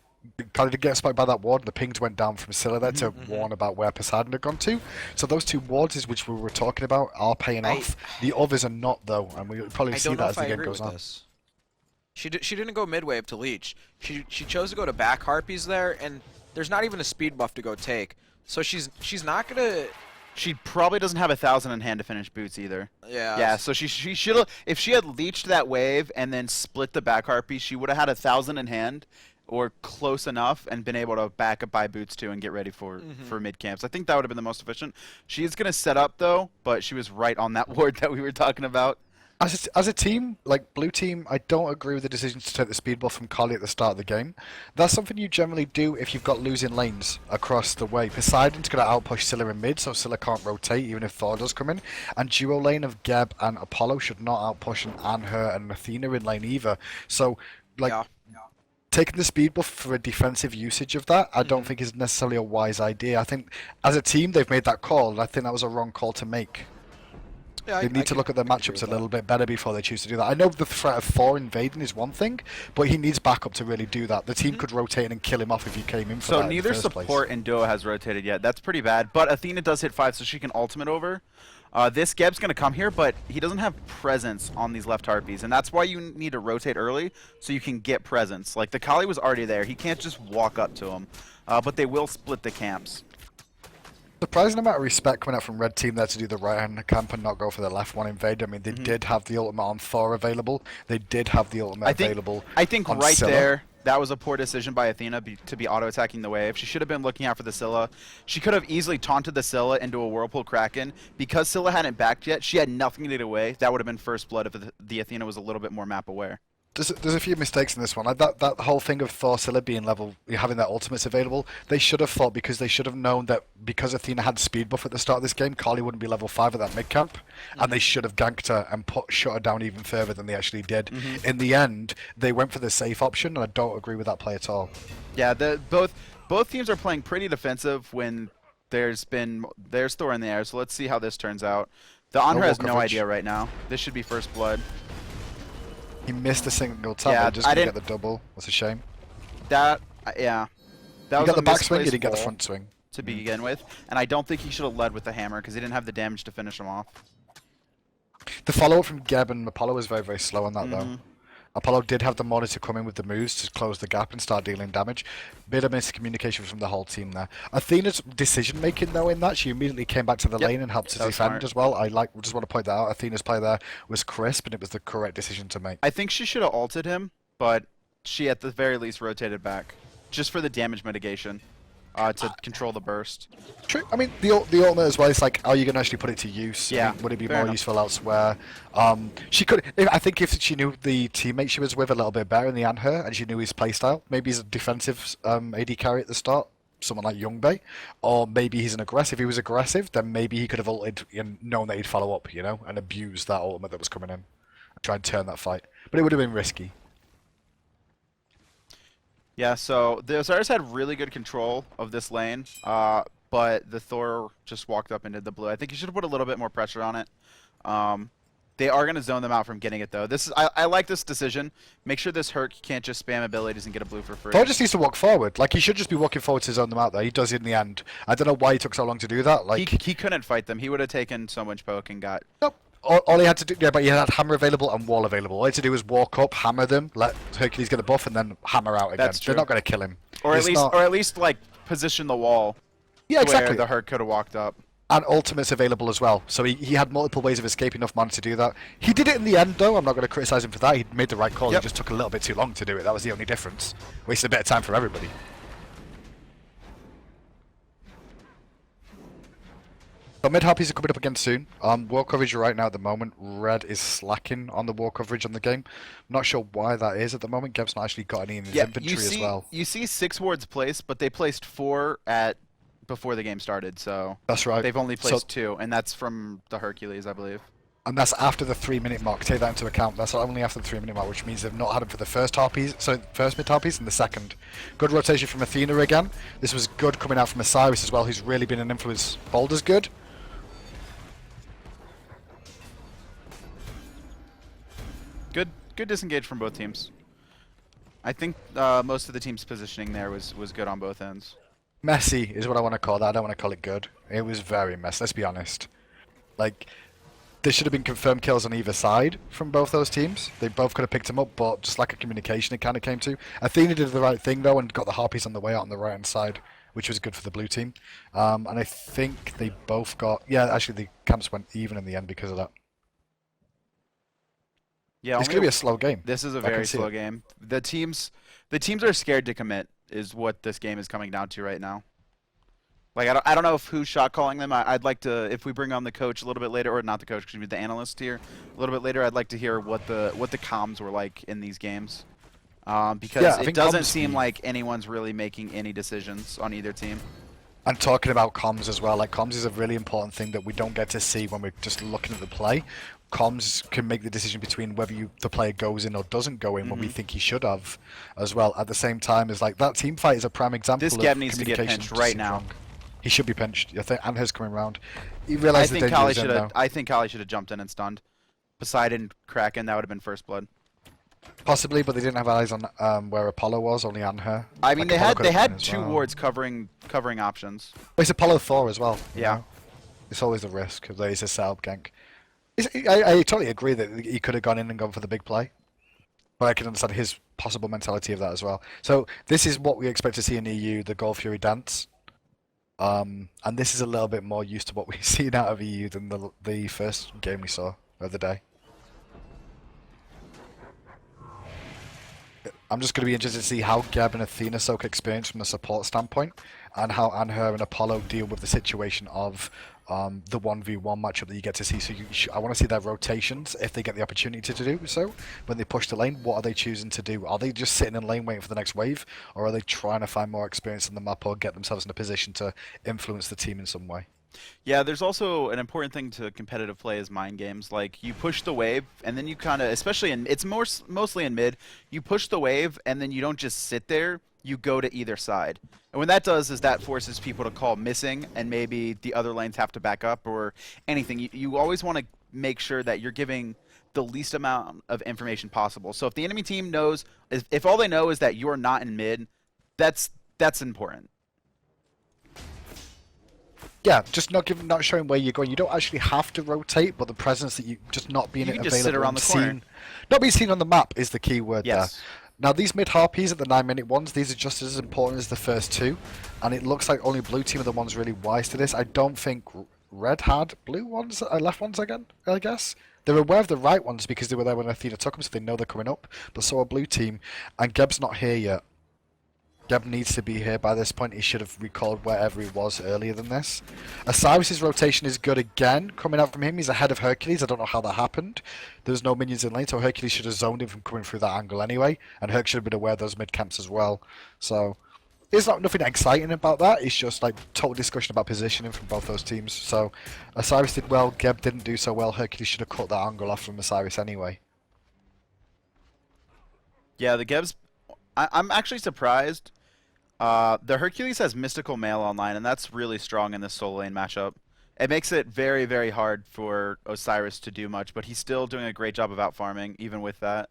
get spiked by that ward, and the pings went down from Scylla there to warn about where Poseidon had gone to. So those 2 wards, which we were talking about, are paying off. The others are not, though, and we'll probably see that as the game goes on. She didn't go mid wave to leech. She chose to go to back harpies there, and there's not even a speed buff to go take. So she's not gonna. She probably doesn't have 1,000 in hand to finish boots either. Yeah. Yeah. So she should, if she had leeched that wave and then split the back harpy, she would have had 1,000 in hand or close enough and been able to back up by boots too and get ready for mid camps. I think that would have been the most efficient. She's gonna set up though, but she was right on that ward that we were talking about. As a team, like blue team, I don't agree with the decision to take the speed buff from Kali at the start of the game. That's something you generally do if you've got losing lanes across the way. Poseidon's going to outpush Scylla in mid, so Scylla can't rotate even if Thor does come in. And duo lane of Geb and Apollo should not outpush an Anher and Athena in lane either. So, taking the speed buff for a defensive usage of that, I don't think is necessarily a wise idea. I think as a team, they've made that call, and I think that was a wrong call to make. Yeah, they need to look at their matchups a little bit better before they choose to do that. I know the threat of Thor invading is one thing, but he needs backup to really do that. The team could rotate in and kill him off if he came in for that. So neither support in duo has rotated yet. That's pretty bad. But Athena does hit 5, so she can ultimate over. This Geb's going to come here, but he doesn't have presence on these left harpies, and that's why you need to rotate early so you can get presence. Like, the Kali was already there. He can't just walk up to him, but they will split the camps. Surprising amount of respect coming out from red team there to do the right hand camp and not go for the left one invade. I mean, they did have the ultimate on Thor available. They did have the ultimate available. I think on right Scylla. there, that was a poor decision by Athena to be auto attacking the wave. She should have been looking out for the Scylla. She could have easily taunted the Scylla into a Whirlpool Kraken. Because Scylla hadn't backed yet, she had nothing to get away. That would have been first blood if the Athena was a little bit more map aware. There's a few mistakes in this one. Like that whole thing of Thor Scylla being level, having their ultimates available, they should have thought, because they should have known that because Athena had speed buff at the start of this game, Kali wouldn't be level 5 at that mid camp, and they should have ganked her and shut her down even further than they actually did. In the end, they went for the safe option, and I don't agree with that play at all. Yeah, both teams are playing pretty defensive when there's Thor in the air, so let's see how this turns out. The Anhra has no idea right now. This should be first blood. He missed a single tap. Yeah, just didn't get the double. That's a shame. That was you got the backswing, you didn't get the front swing. To begin with, and I don't think he should have led with the hammer because he didn't have the damage to finish him off. The follow-up from Geb and Apollo was very, very slow on that, though. Apollo did have the monitor come in with the moves to close the gap and start dealing damage. Bit of miscommunication from the whole team there. Athena's decision making though in that, she immediately came back to the lane and helped to That was defend smart. as well. Just want to point that out. Athena's play there was crisp and it was the correct decision to make. I think she should have ulted him, but she at the very least rotated back, just for the damage mitigation, to control the burst. True. I mean, the ultimate as well. It's like, are you going to actually put it to use? Yeah, I mean, would it be fair more enough. useful elsewhere? She could. I think if she knew the teammate she was with a little bit better in the Anher, and she knew his playstyle, maybe he's a defensive AD carry at the start, someone like Youngbei, or maybe he's an aggressive. If he was aggressive, then maybe he could have ulted and known that he'd follow up, and abuse that ultimate that was coming in, and try and turn that fight. But it would have been risky. Yeah, so the Osiris had really good control of this lane, but the Thor just walked up into the blue. I think you should have put a little bit more pressure on it. They are going to zone them out from getting it, though. I like this decision. Make sure this Herc can't just spam abilities and get a blue for free. Thor just needs to walk forward. Like, he should just be walking forward to zone them out there. He does in the end. I don't know why he took so long to do that. Like, He couldn't fight them. He would have taken so much poke and got... nope. All he had to do, yeah, but he had hammer available and wall available. All he had to do was walk up, hammer them, let Hercules get the buff, and then hammer out again. That's true. They're not going to kill him. Or It's not- at least like position the wall. yeah, Where exactly. the Herc could have walked up. And ultimates available as well. So he had multiple ways of escaping enough mana to do that. He did it in the end, though. I'm not going to criticize him for that. He made the right call. Yep. He just took a little bit too long to do it. That was the only difference. Wasted a bit of time for everybody. So mid harpies are coming up again soon. Wall coverage right now at the moment. Red is slacking on the wall coverage on the game. I'm not sure why that is at the moment. Geb's not actually got any in his inventory as well. You see 6 wards placed, but they placed 4 before the game started, so That's right. they've only So- placed 2, and that's from the Hercules, I believe. And that's after the 3-minute mark. Take that into account. That's only after the 3-minute mark, which means they've not had him for the first harpies, so first mid harpies and the second. Good rotation from Athena again. This was good coming out from Osiris as well, who's really been an influence. Boulder's good. Good disengage from both teams. I think most of the team's positioning there was good on both ends. Messy is what I want to call that. I don't want to call it good. It was very messy, let's be honest. Like, there should have been confirmed kills on either side from both those teams. They both could have picked him up, but just like a communication it kind of came to. Athena did the right thing, though, and got the harpies on the way out on the right-hand side, which was good for the blue team. And I think they both got... Yeah, actually, the camps went even in the end because of that. Yeah, It's going to be a slow game. This is a I can very see slow it. game. The teams are scared to commit, is what this game is coming down to right now. Like, I don't know who's shot calling them. I'd like to, if we bring on the coach a little bit later, or not the coach, excuse me, the analyst here, a little bit later, I'd like to hear what the comms were like in these games. Because Yeah, I it think doesn't comms seem be- like anyone's really making any decisions on either team. And talking about comms as well, like comms is a really important thing that we don't get to see when we're just looking at the play. Comms can make the decision between whether the player goes in or doesn't go in when we think he should have, as well. At the same time, is like that team fight is a prime example. This of Geb needs to get communication pinched just right seems now. wrong. He should be pinched. I think Anher's coming round. He I realized the think danger Kali was in should now. have. I think Kali should have jumped in and stunned. Poseidon, Kraken, that would have been first blood. Possibly, but they didn't have eyes on where Apollo was. Only Anher. I mean, Like, Apollo could they have had been as 2 well. wards covering options. But it's Apollo 4 as well. you Yeah. know? It's always the risk of there's a setup gank. I totally agree that he could have gone in and gone for the big play. But I can understand his possible mentality of that as well. So this is what we expect to see in EU, the Gold Fury dance. And this is a little bit more used to what we've seen out of EU than the first game we saw the other day. I'm just going to be interested to see how Geb and Athena soak experience from a support standpoint, and how Anher and Apollo deal with the situation of the 1v1 matchup that you get to see. So I want to see their rotations, if they get the opportunity to do so. When they push the lane, what are they choosing to do? Are they just sitting in lane waiting for the next wave, or are they trying to find more experience in the map or get themselves in a position to influence the team in some way? Yeah, there's also an important thing to competitive play is mind games. Like, you push the wave, and then you kind of, especially it's mostly in mid, you push the wave, and then you don't just sit there, you go to either side. And what that does is that forces people to call missing, and maybe the other lanes have to back up or anything. You always want to make sure that you're giving the least amount of information possible. So if the enemy team knows, if all they know is that you're not in mid, that's important. Yeah, just not showing where you're going. You don't actually have to rotate, but the presence that you just not being You can available just sit around and the corner. seen, not being seen on the map is the key word Yes. there. Now these mid harpies at the 9-minute ones, these are just as important as the first two, and it looks like only blue team are the ones really wise to this. I don't think red had blue ones, left ones again. I guess they're aware of the right ones because they were there when Athena took them, so they know they're coming up. But so are blue team, and Geb's not here yet. Geb needs to be here by this point. He should have recalled wherever he was earlier than this. Osiris' rotation is good again. Coming out from him, he's ahead of Hercules. I don't know how that happened. There's no minions in lane, so Hercules should have zoned him from coming through that angle anyway. And Herc should have been aware of those mid camps as well. So there's nothing exciting about that. It's just like total discussion about positioning from both those teams. So Osiris did well. Geb didn't do so well. Hercules should have cut that angle off from Osiris anyway. Yeah, the Gebs. I'm actually surprised. The Hercules has Mystical Mail online, and that's really strong in this solo lane matchup. It makes it very, very hard for Osiris to do much, but he's still doing a great job of out farming, even with that.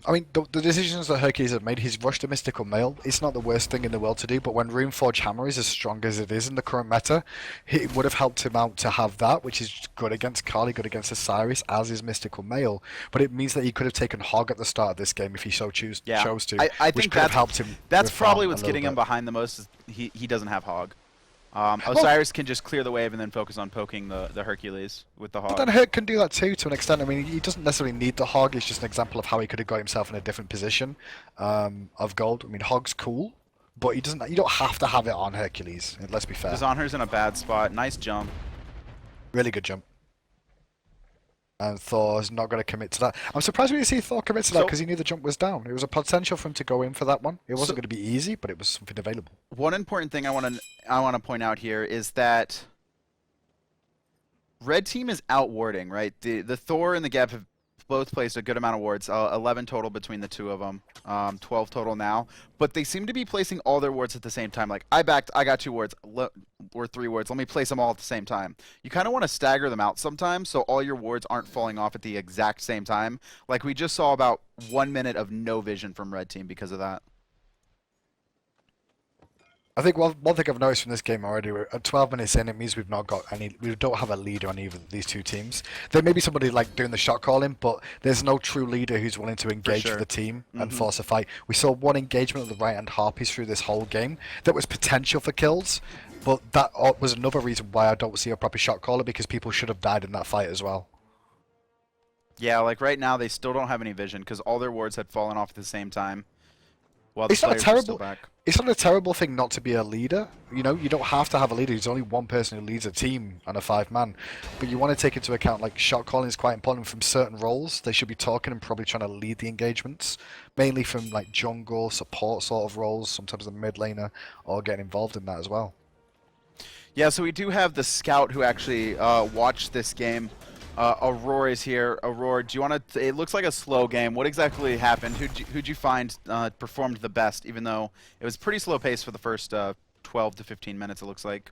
I mean, the decisions that Hercules have made, he's rushed a Mystical Mail. It's not the worst thing in the world to do, but when Runeforge Hammer is as strong as it is in the current meta, it would have helped him out to have that, which is good against Kali, good against Osiris, as is Mystical Mail. But it means that he could have taken Hog at the start of this game if he so chose to, I which think could have helped him. That's with probably farm what's a getting little him bit. behind the most. Is he doesn't have Hog. Osiris can just clear the wave and then focus on poking the Hercules with the Hog. But then Herc can do that too, to an extent. I mean, he doesn't necessarily need the Hog. It's just an example of how he could have got himself in a different position of gold. I mean, Hog's cool, but he doesn't. You don't have to have it on Hercules. Let's be fair. Dishonors in a bad spot. Nice jump. Really good jump. And Thor's not going to commit to that. I'm surprised we didn't see Thor commit to that because he knew the jump was down. It was a potential for him to go in for that one. It wasn't going to be easy, but it was something available. One important thing I want to point out here is that red team is out warding, right? The Thor and the Geb have both placed a good amount of wards, 11 total between the two of them, 12 total now. But they seem to be placing all their wards at the same time. Like, I got 2 wards, or 3 wards. Let me place them all at the same time. You kind of want to stagger them out sometimes so all your wards aren't falling off at the exact same time. Like, we just saw about 1 minute of no vision from red team because of that. I think one thing I've noticed from this game already, we're at 12 minutes in, it means we don't have a leader on either of these two teams. There may be somebody like doing the shot calling, but there's no true leader who's willing to engage sure. for the team and force a fight. We saw one engagement of the right-hand Harpies through this whole game that was potential for kills, but that was another reason why I don't see a proper shot caller, because people should have died in that fight as well. Yeah, like right now they still don't have any vision because all their wards had fallen off at the same time. While the It's not a players are still terrible. back. It's not a terrible thing not to be a leader. You know, you don't have to have a leader. There's only one person who leads a team and a 5-man. But you want to take into account, like, shot calling is quite important from certain roles. They should be talking and probably trying to lead the engagements, mainly from like jungle support sort of roles. Sometimes the mid laner or getting involved in that as well. Yeah, so we do have the scout who actually watched this game. Aurora is here. Aurora, do you want to? It looks like a slow game. What exactly happened? Who'd you find performed the best? Even though it was pretty slow pace for the first 12 to 15 minutes, it looks like.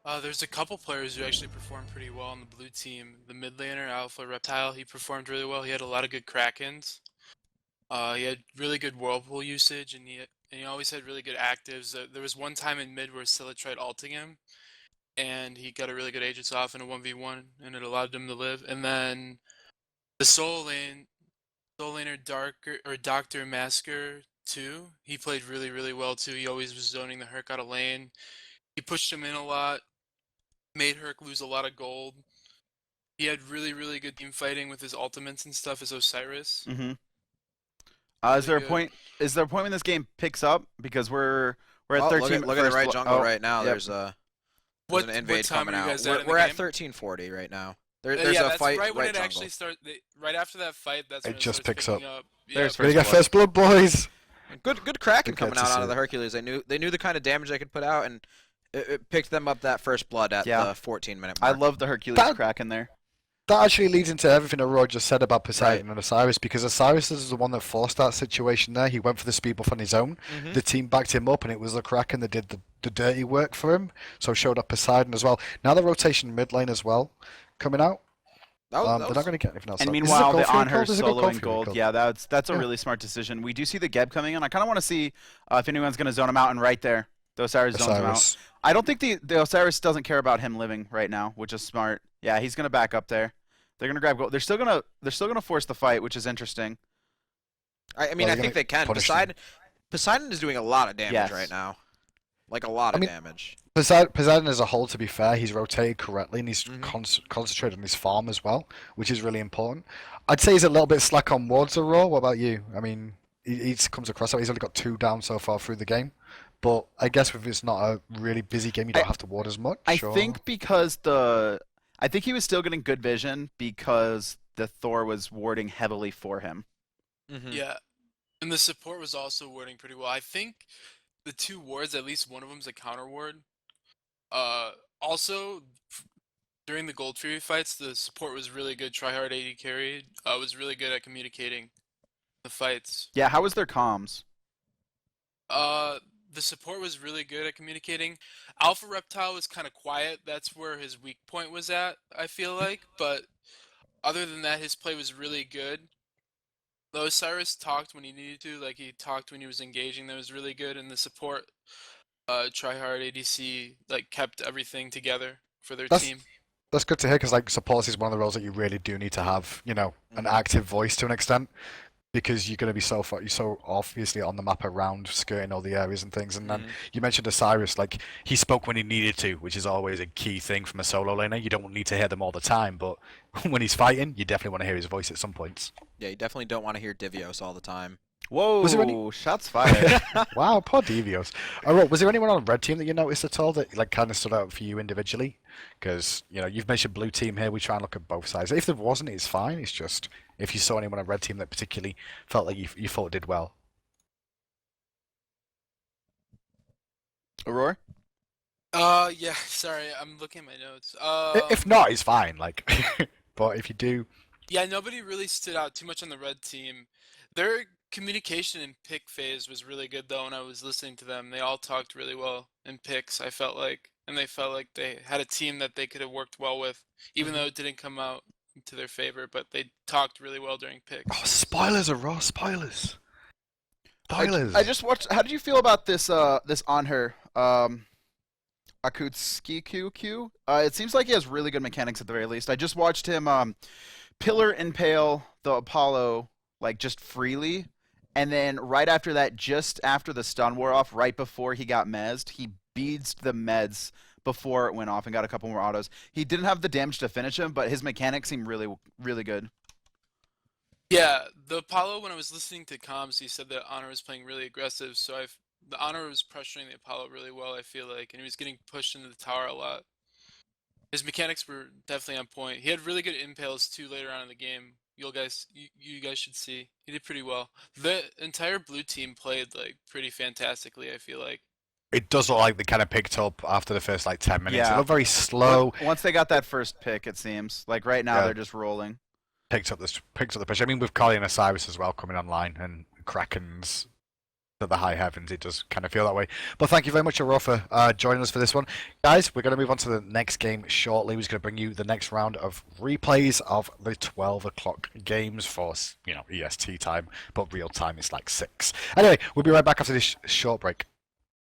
There's a couple players who actually performed pretty well on the blue team. The mid laner, Alpha Reptile, he performed really well. He had a lot of good Krakens. He had really good Whirlpool usage, and he always had really good actives. There was one time in mid where Scylla tried ulting him, and he got a really good Aegis off in a 1v1, and it allowed him to live. And then the solo laner Dr. Masker too, he played really, really well too. He always was zoning the Herc out of lane. He pushed him in a lot, made Herc lose a lot of gold. He had really, really good team fighting with his ultimates and stuff as Osiris. Mm-hmm. Really Is there a good. point? Is there a point when this game picks up? Because we're at 13. Look at the right jungle right now. Yep. There's What an invade time coming are you out. guys at in the We're at game? 1340 right now. There's Yeah, a that's fight right when it jungle. actually starts. Right after that fight, that's when It it just starts picks picking up. Yeah, There's We're gonna get first blood. first blood, boys. Good Kraken Good coming to out see. of the Hercules. They knew the kind of damage they could put out, and it picked them up that first blood at Yeah. the 14-minute I mark. love the Hercules That- Kraken there. That actually leads into everything Aurora just said about Poseidon and Osiris, because Osiris is the one that forced that situation there. He went for the speed buff on his own. The team backed him up, and it was the Kraken that did the dirty work for him. So showed up Poseidon as well. Now the rotation mid lane as well coming out. That They're was- not going to get anything else. And Is this a meanwhile, gold the field on her call? Is it a good soloing field gold. call? Yeah, that's a Yeah. really smart decision. We do see the Geb coming in. I kind of want to see if anyone's going to zone him out, and right there, The Osiris zones him out. Osiris. I don't think the Osiris doesn't care about him living right now, which is smart. Yeah, he's gonna back up there. They're gonna grab gold. They're still gonna force the fight, which is interesting. I mean, Well, I they're think they can. gonna punish them. Poseidon is doing a lot of damage Yes. right now. Like a lot of mean, damage. Poseidon as a whole, to be fair, he's rotated correctly and he's Mhm. concentrated on his farm as well, which is really important. I'd say he's a little bit slack on wards a raw. What about you? I mean, he comes across that he's only got 2 down so far through the game. But I guess if it's not a really busy game, you don't have to ward as much. I or- think I think he was still getting good vision because the Thor was warding heavily for him. Mhm. Yeah, and the support was also warding pretty well. I think the 2 wards, at least one of them's a counter ward. Also, during the Gold Fury fights, the support was really good. Tryhard AD carry was really good at communicating the fights. Yeah, how was their comms? The support was really good at communicating. Alpha Reptile was kind of quiet. That's where his weak point was at, I feel like. But other than that, his play was really good. The Osiris talked when he needed to, like he talked when he was engaging. That was really good. And the support, Tryhard ADC, like kept everything together for their team. That's good to hear because like support is one of the roles that you really do need to have, an active voice to an extent, because you're going to be you're so obviously on the map around skirting all the areas and things. And then you mentioned Osiris, like he spoke when he needed to, which is always a key thing from a solo laner. You don't need to hear them all the time, but when he's fighting, you definitely want to hear his voice at some points. Yeah, you definitely don't want to hear Divios all the time. Whoa! Was there any- Shots fired. Wow, poor Devios. Was there anyone on red team that you noticed at all that like kind of stood out for you individually? Because you've mentioned blue team here. We try and look at both sides. If there wasn't, it's fine. It's just if you saw anyone on red team that particularly felt like you thought did well. Aurora? Yeah, sorry, I'm looking at my notes. If not, it's fine. Like, but if you do, Yeah, nobody really stood out too much on the red team. Their communication in pick phase was really good though, when I was listening to them. They all talked really well in picks, I felt like. And they felt like they had a team that they could have worked well with, even though it didn't come out to their favor, but they talked really well during picks. oh, spoilers are raw spoilers. Spoilers. I just watched. How did you feel about this? This on her. Akutski QQ. It seems like he has really good mechanics at the very least. I just watched him pillar impale the Apollo like just freely, and then right after that, just after the stun wore off, right before he got mezzed, he beads the meds before it went off and got a couple more autos. He didn't have the damage to finish him, but his mechanics seemed really, really good. Yeah, the Apollo, when I was listening to comms, he said that Honor was playing really aggressive, so the Honor was pressuring the Apollo really well, I feel like, and he was getting pushed into the tower a lot. His mechanics were definitely on point. He had really good impales too later on in the game. You guys should see. He did pretty well. The entire blue team played like pretty fantastically, I feel like. It does look like they kind of picked up after the first like 10 minutes. Yeah. It looked very slow. Once they got that first pick, it seems like right now Yeah. they're just rolling. Picked up the pressure. I mean, with Collie and Osiris as well coming online and Kraken's to the high heavens, it does kind of feel that way. But thank you very much, Aurora, for joining us for this one. Guys, we're going to move on to the next game shortly. We're going to bring you the next round of replays of the 12 o'clock games for, EST time, but real time is like 6. Anyway, we'll be right back after this short break.